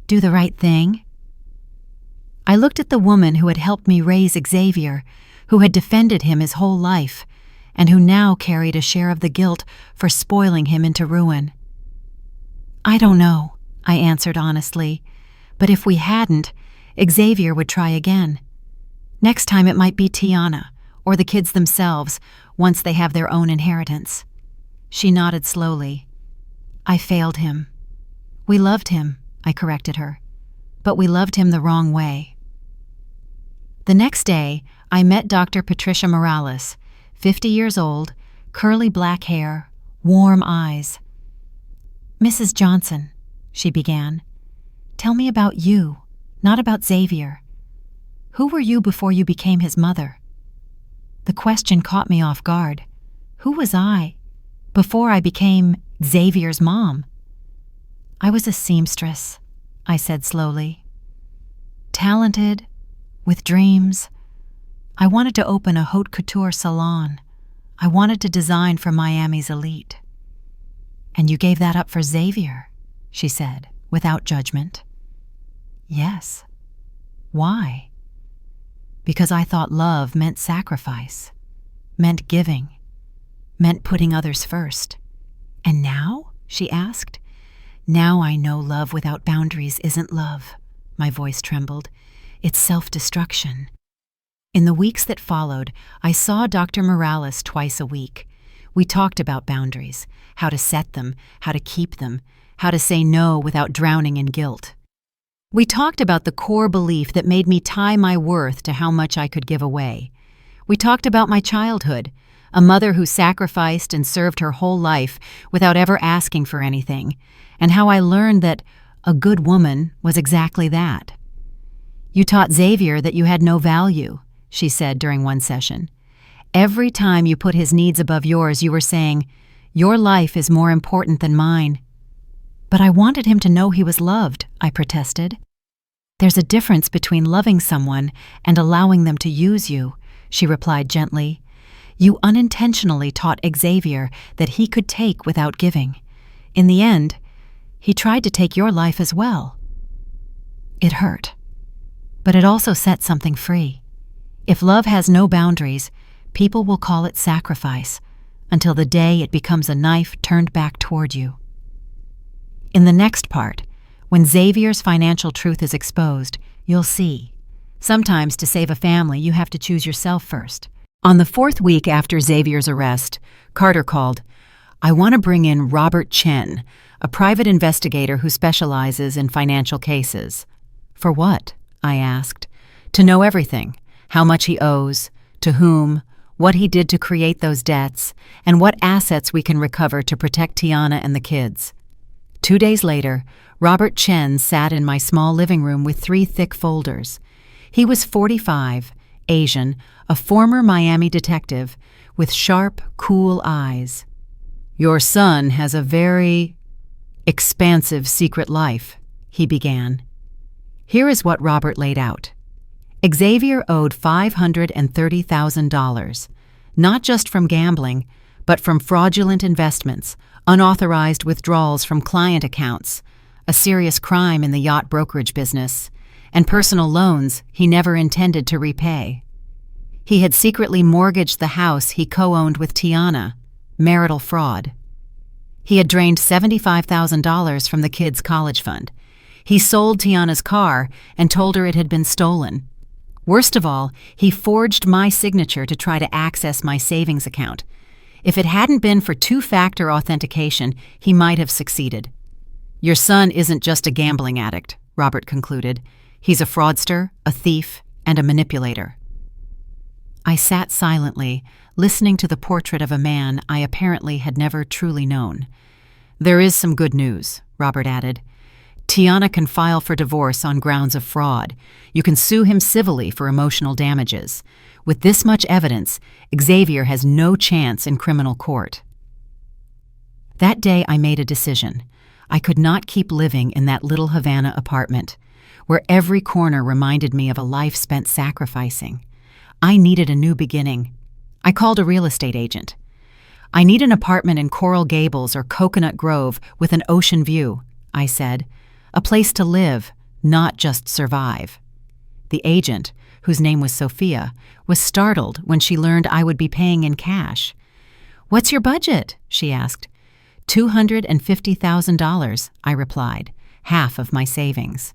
do the right thing?" I looked at the woman who had helped me raise Xavier, who had defended him his whole life, and who now carried a share of the guilt for spoiling him into ruin. "I don't know," I answered honestly, "but if we hadn't, Xavier would try again. Next time it might be Tiana, or the kids themselves, once they have their own inheritance." She nodded slowly. "I failed him. We loved him," I corrected her, "but we loved him the wrong way." The next day, I met Dr. Patricia Morales, 50 years old, curly black hair, warm eyes. "Mrs. Johnson," she began, "tell me about you, not about Xavier. Who were you before you became his mother?" The question caught me off guard. Who was I before I became Xavier's mom? "I was a seamstress," I said slowly. "Talented, with dreams. I wanted to open a haute couture salon. I wanted to design for Miami's elite." "And you gave that up for Xavier," she said, without judgment. "Yes." "Why?" "Because I thought love meant sacrifice, meant giving, meant putting others first." "And now?" she asked. "Now I know love without boundaries isn't love." My voice trembled. "It's self-destruction." In the weeks that followed, I saw Dr. Morales twice a week. We talked about boundaries, how to set them, how to keep them, how to say no without drowning in guilt. We talked about the core belief that made me tie my worth to how much I could give away. We talked about my childhood, a mother who sacrificed and served her whole life without ever asking for anything, and how I learned that a good woman was exactly that. "You taught Xavier that you had no value," she said during one session. "Every time you put his needs above yours, you were saying, 'Your life is more important than mine.'" "But I wanted him to know he was loved," I protested. "There's a difference between loving someone and allowing them to use you," she replied gently. "You unintentionally taught Xavier that he could take without giving. In the end, he tried to take your life as well." It hurt, but it also set something free. If love has no boundaries, people will call it sacrifice until the day it becomes a knife turned back toward you. In the next part, when Xavier's financial truth is exposed, you'll see. Sometimes to save a family, you have to choose yourself first. On the 4th week after Xavier's arrest, Carter called. "I want to bring in Robert Chen, a private investigator who specializes in financial cases." "For what?" I asked. "To know everything. How much he owes, to whom, what he did to create those debts, and what assets we can recover to protect Tiana and the kids." 2 days later, Robert Chen sat in my small living room with 3 thick folders. He was 45, Asian, a former Miami detective, with sharp, cool eyes. "Your son has a very expansive secret life," he began. Here is what Robert laid out. Xavier owed $530,000, not just from gambling, but from fraudulent investments, unauthorized withdrawals from client accounts, a serious crime in the yacht brokerage business, and personal loans he never intended to repay. He had secretly mortgaged the house he co-owned with Tiana, marital fraud. He had drained $75,000 from the kids' college fund. He sold Tiana's car and told her it had been stolen. Worst of all, he forged my signature to try to access my savings account. If it hadn't been for 2-factor authentication, he might have succeeded. "Your son isn't just a gambling addict," Robert concluded. "He's a fraudster, a thief, and a manipulator." I sat silently, listening to the portrait of a man I apparently had never truly known. "There is some good news," Robert added. "Tiana can file for divorce on grounds of fraud. You can sue him civilly for emotional damages. With this much evidence, Xavier has no chance in criminal court." That day I made a decision. I could not keep living in that little Havana apartment, where every corner reminded me of a life spent sacrificing. I needed a new beginning. I called a real estate agent. "I need an apartment in Coral Gables or Coconut Grove with an ocean view," I said. "A place to live, not just survive." the agent, whose name was Sophia, was startled when she learned I would be paying in cash. "What's your budget?" she asked. $250,000, I replied, half of my savings.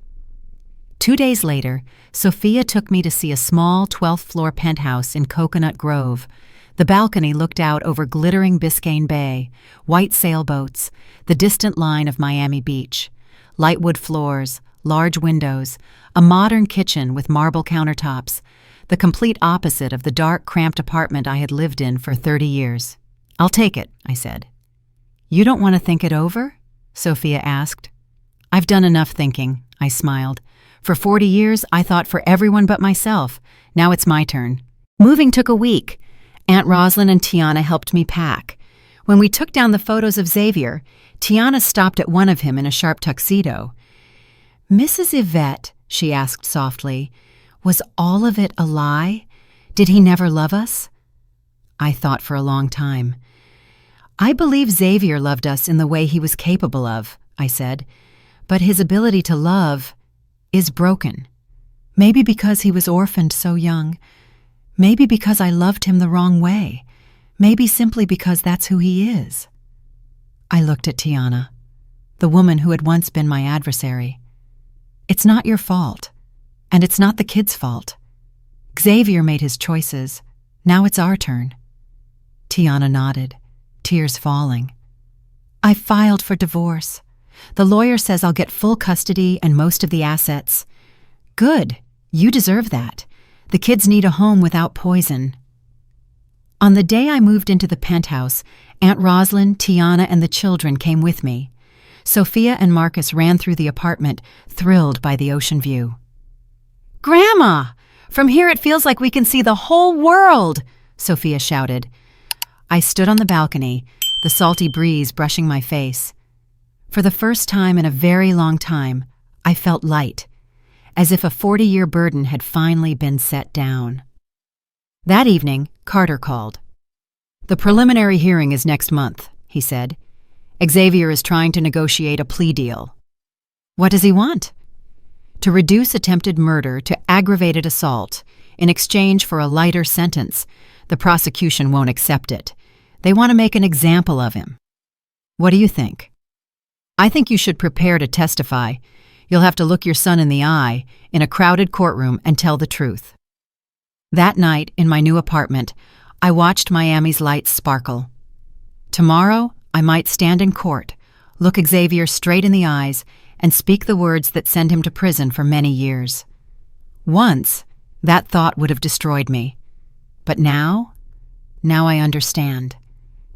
2 days later, Sophia took me to see a small 12th-floor penthouse in Coconut Grove. The balcony looked out over glittering Biscayne Bay, white sailboats, the distant line of Miami Beach, light wood floors, large windows, a modern kitchen with marble countertops, the complete opposite of the dark, cramped apartment I had lived in for 30 years. "I'll take it," I said. "You don't want to think it over?" Sophia asked. "I've done enough thinking," I smiled. "For 40 years, I thought for everyone but myself. Now it's my turn." Moving took a week. Aunt Roslyn and Tiana helped me pack. When we took down the photos of Xavier, Tiana stopped at one of him in a sharp tuxedo. "Mrs. Yvette," she asked softly, "was all of it a lie? Did he never love us?" I thought for a long time. "I believe Xavier loved us in the way he was capable of," I said, "but his ability to love is broken. Maybe because he was orphaned so young. Maybe because I loved him the wrong way. Maybe simply because that's who he is." I looked at Tiana, the woman who had once been my adversary. "It's not your fault, and it's not the kid's fault. Xavier made his choices. Now it's our turn." Tiana nodded, tears falling. "I filed for divorce. The lawyer says I'll get full custody and most of the assets." "Good. You deserve that. The kids need a home without poison." On the day I moved into the penthouse, Aunt Roslyn, Tiana, and the children came with me. Sophia and Marcus ran through the apartment, thrilled by the ocean view. "Grandma! From here it feels like we can see the whole world!" Sophia shouted. I stood on the balcony, the salty breeze brushing my face. For the first time in a very long time, I felt light, as if a 40-year burden had finally been set down. That evening, Carter called. "The preliminary hearing is next month," he said. "Xavier is trying to negotiate a plea deal." "What does he want?" "To reduce attempted murder to aggravated assault in exchange for a lighter sentence. The prosecution won't accept it. They want to make an example of him." "What do you think?" "I think you should prepare to testify. You'll have to look your son in the eye in a crowded courtroom and tell the truth." That night, in my new apartment, I watched Miami's lights sparkle. Tomorrow, I might stand in court, look Xavier straight in the eyes, and speak the words that send him to prison for many years. Once, that thought would have destroyed me. But now I understand.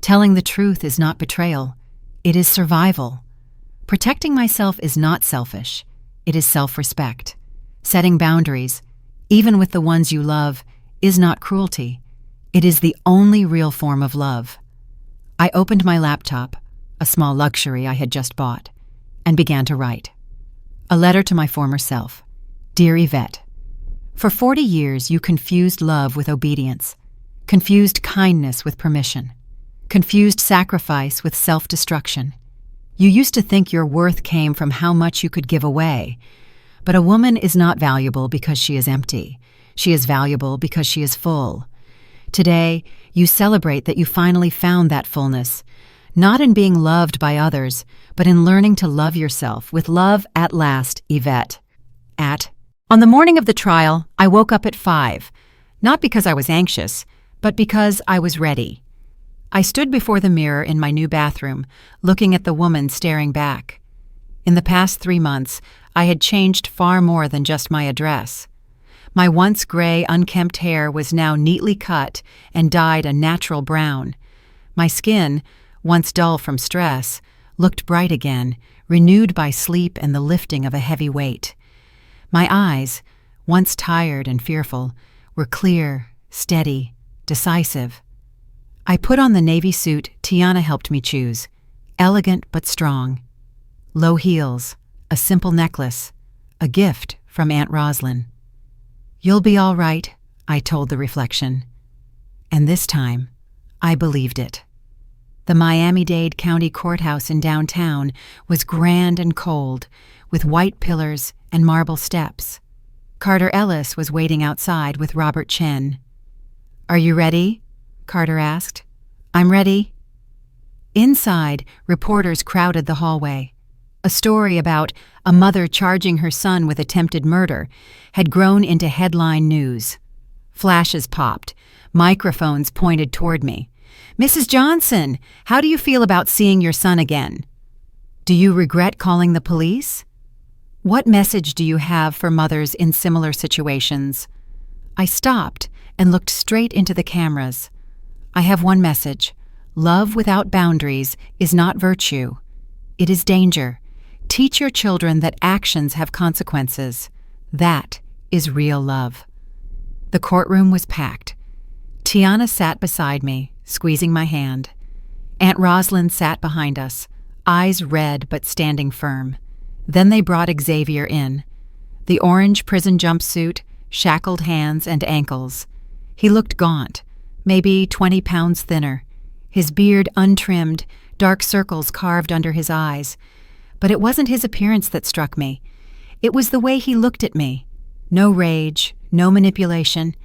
Telling the truth is not betrayal. It is survival. Protecting myself is not selfish. It is self-respect. Setting boundaries, even with the ones you love, is not cruelty. It is the only real form of love. I opened my laptop, a small luxury I had just bought, and began to write. A letter to my former self. Dear Yvette, for 40 years you confused love with obedience, confused kindness with permission, confused sacrifice with self-destruction. You used to think your worth came from how much you could give away. But a woman is not valuable because she is empty. She is valuable because she is full. Today, you celebrate that you finally found that fullness, not in being loved by others, but in learning to love yourself with love at last, Yvette. On the morning of the trial, I woke up at 5, not because I was anxious, but because I was ready. I stood before the mirror in my new bathroom, looking at the woman staring back. In the past 3 months, I had changed far more than just my address. My once gray, unkempt hair was now neatly cut and dyed a natural brown. My skin, once dull from stress, looked bright again, renewed by sleep and the lifting of a heavy weight. My eyes, once tired and fearful, were clear, steady, decisive. I put on the navy suit Tiana helped me choose, elegant but strong. Low heels, a simple necklace, a gift from Aunt Roslyn. You'll be all right, I told the reflection. And this time, I believed it. The Miami-Dade County Courthouse in downtown was grand and cold, with white pillars and marble steps. Carter Ellis was waiting outside with Robert Chen. "Are you ready?" Carter asked. "I'm ready." Inside, reporters crowded the hallway. A story about a mother charging her son with attempted murder had grown into headline news. Flashes popped. Microphones pointed toward me. "Mrs. Johnson, how do you feel about seeing your son again? Do you regret calling the police? What message do you have for mothers in similar situations?" I stopped and looked straight into the cameras. "I have one message. Love without boundaries is not virtue. It is danger. Teach your children that actions have consequences. That is real love." The courtroom was packed. Tiana sat beside me, squeezing my hand. Aunt Rosalind sat behind us, eyes red but standing firm. Then they brought Xavier in. The orange prison jumpsuit, shackled hands and ankles. He looked gaunt, maybe 20 pounds thinner. His beard untrimmed, dark circles carved under his eyes. But it wasn't his appearance that struck me. It was the way he looked at me. No rage, no manipulation,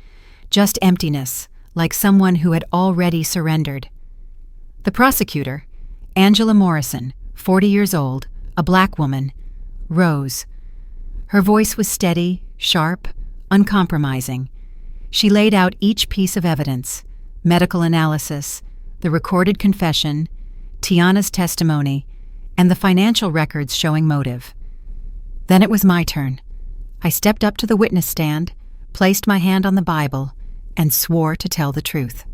just emptiness, like someone who had already surrendered. The prosecutor, Angela Morrison, 40 years old, a black woman, rose. Her voice was steady, sharp, uncompromising. She laid out each piece of evidence: medical analysis, the recorded confession, Tiana's testimony, and the financial records showing motive. Then it was my turn. I stepped up to the witness stand, placed my hand on the Bible, and swore to tell the truth.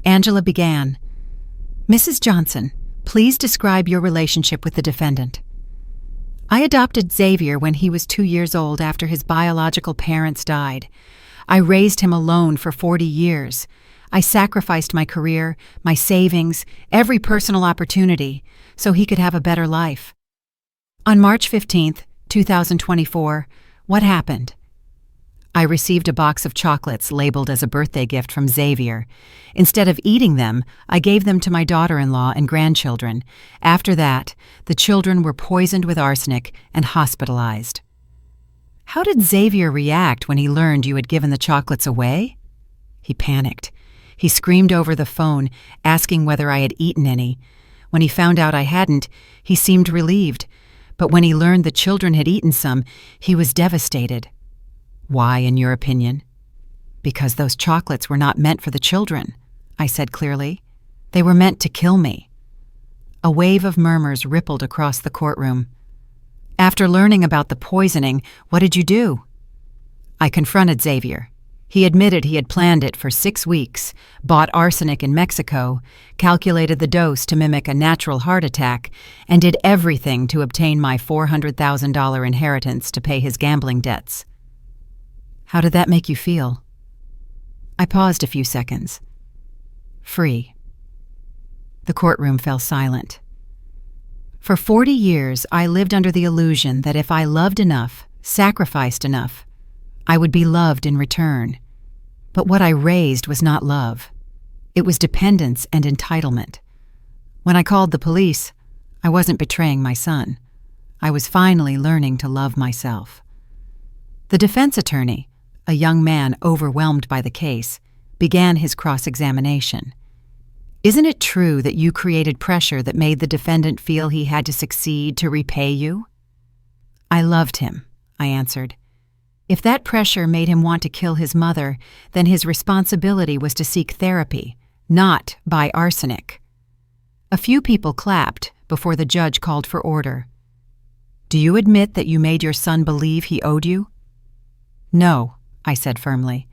Angela began, "Mrs. Johnson, please describe your relationship with the defendant." "I adopted Xavier when he was 2 years old after his biological parents died. I raised him alone for 40 years. I sacrificed my career, my savings, every personal opportunity, so he could have a better life." On March 15th, 2024, what happened? I received a box of chocolates labeled as a birthday gift from Xavier. Instead of eating them, I gave them to my daughter-in-law and grandchildren. After that, the children were poisoned with arsenic and hospitalized. How did Xavier react when he learned you had given the chocolates away? He panicked. He screamed over the phone, asking whether I had eaten any. When he found out I hadn't, he seemed relieved. But when he learned the children had eaten some, he was devastated. Why, in your opinion? Because those chocolates were not meant for the children, I said clearly. They were meant to kill me. A wave of murmurs rippled across the courtroom. After learning about the poisoning, what did you do? I confronted Xavier. He admitted he had planned it for 6 weeks, bought arsenic in Mexico, calculated the dose to mimic a natural heart attack, and did everything to obtain my $400,000 inheritance to pay his gambling debts. How did that make you feel? I paused a few seconds. Free. The courtroom fell silent. For 40 years, I lived under the illusion that if I loved enough, sacrificed enough, I would be loved in return. But what I raised was not love. It was dependence and entitlement. When I called the police, I wasn't betraying my son. I was finally learning to love myself. The defense attorney, a young man overwhelmed by the case, began his cross-examination. Isn't it true that you created pressure that made the defendant feel he had to succeed to repay you? I loved him, I answered. If that pressure made him want to kill his mother, then his responsibility was to seek therapy, not buy arsenic. A few people clapped before the judge called for order. Do you admit that you made your son believe he owed you? No, I said firmly.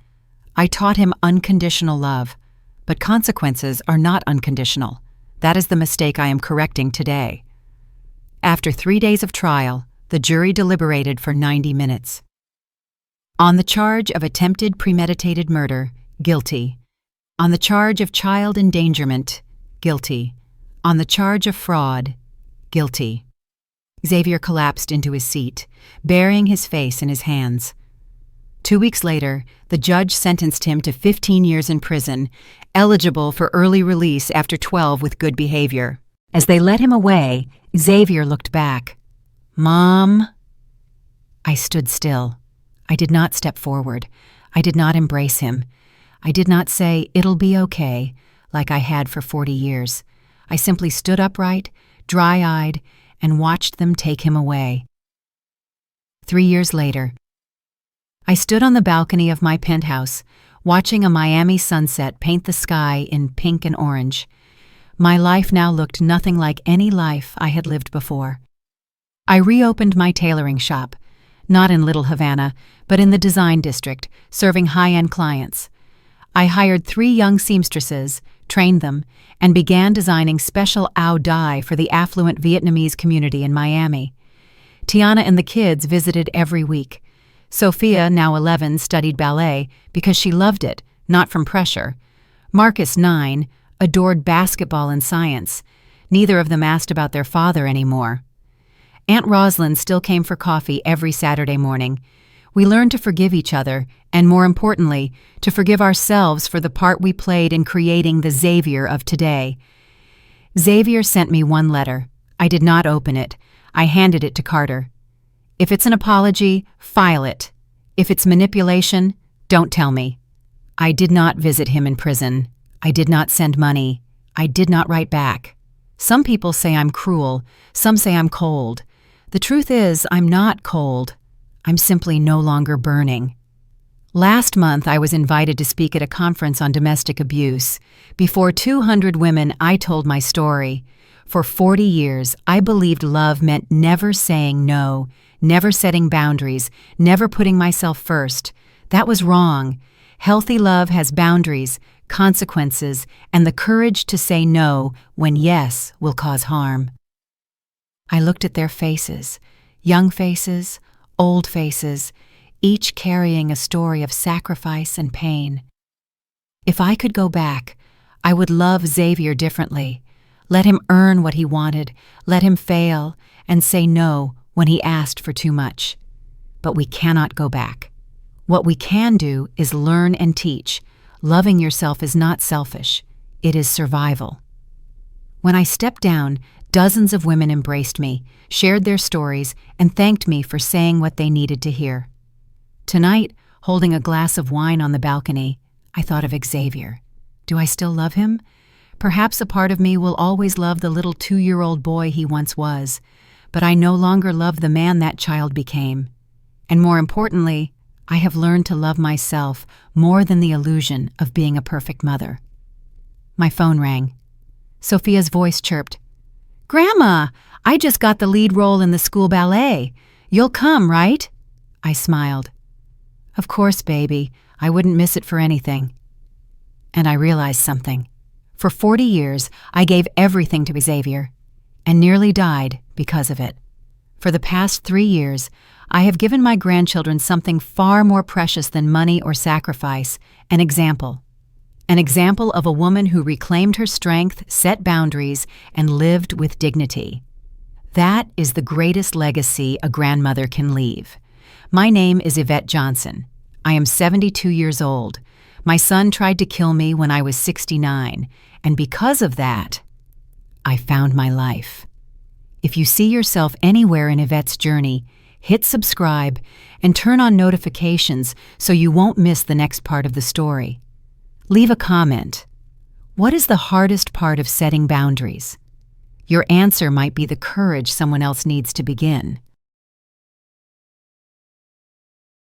I taught him unconditional love, but consequences are not unconditional. That is the mistake I am correcting today. After 3 days of trial, the jury deliberated for 90 minutes. On the charge of attempted premeditated murder, guilty. On the charge of child endangerment, guilty. On the charge of fraud, guilty. Xavier collapsed into his seat, burying his face in his hands. 2 weeks later, the judge sentenced him to 15 years in prison, eligible for early release after 12 with good behavior. As they led him away, Xavier looked back. Mom? I stood still. I did not step forward. I did not embrace him. I did not say, "It'll be okay," like I had for 40 years. I simply stood upright, dry-eyed, and watched them take him away. 3 years later, I stood on the balcony of my penthouse, watching a Miami sunset paint the sky in pink and orange. My life now looked nothing like any life I had lived before. I reopened my tailoring shop, not in Little Havana, but in the design district, serving high-end clients. I hired 3 young seamstresses, trained them, and began designing special ao dye for the affluent Vietnamese community in Miami. Tiana and the kids visited every week. Sophia, now 11, studied ballet because she loved it, not from pressure. Marcus, 9, adored basketball and science. Neither of them asked about their father anymore. Aunt Rosalind still came for coffee every Saturday morning. We learned to forgive each other, and more importantly, to forgive ourselves for the part we played in creating the Xavier of today. Xavier sent me one letter. I did not open it. I handed it to Carter. If it's an apology, file it. If it's manipulation, don't tell me. I did not visit him in prison. I did not send money. I did not write back. Some people say I'm cruel. Some say I'm cold. The truth is, I'm not cold. I'm simply no longer burning. Last month, I was invited to speak at a conference on domestic abuse. Before 200 women, I told my story. For 40 years, I believed love meant never saying no, never setting boundaries, never putting myself first. That was wrong. Healthy love has boundaries, consequences, and the courage to say no when yes will cause harm. I looked at their faces, young faces, old faces, each carrying a story of sacrifice and pain. If I could go back, I would love Xavier differently. Let him earn what he wanted, let him fail, and say no when he asked for too much. But we cannot go back. What we can do is learn and teach. Loving yourself is not selfish. It is survival. When I stepped down, dozens of women embraced me, shared their stories, and thanked me for saying what they needed to hear. Tonight, holding a glass of wine on the balcony, I thought of Xavier. Do I still love him? Perhaps a part of me will always love the little 2-year-old boy he once was, but I no longer love the man that child became. And more importantly, I have learned to love myself more than the illusion of being a perfect mother. My phone rang. Sophia's voice chirped, "Grandma, I just got the lead role in the school ballet. You'll come, right?" I smiled. "Of course, baby. I wouldn't miss it for anything." And I realized something. For 40 years, I gave everything to Xavier, and nearly died because of it. For the past 3 years, I have given my grandchildren something far more precious than money or sacrifice, an example. An example of a woman who reclaimed her strength, set boundaries, and lived with dignity. That is the greatest legacy a grandmother can leave. My name is Yvette Johnson. I am 72 years old. My son tried to kill me when I was 69, and because of that, I found my life. If you see yourself anywhere in Yvette's journey, hit subscribe and turn on notifications so you won't miss the next part of the story. Leave a comment. What is the hardest part of setting boundaries? Your answer might be the courage someone else needs to begin.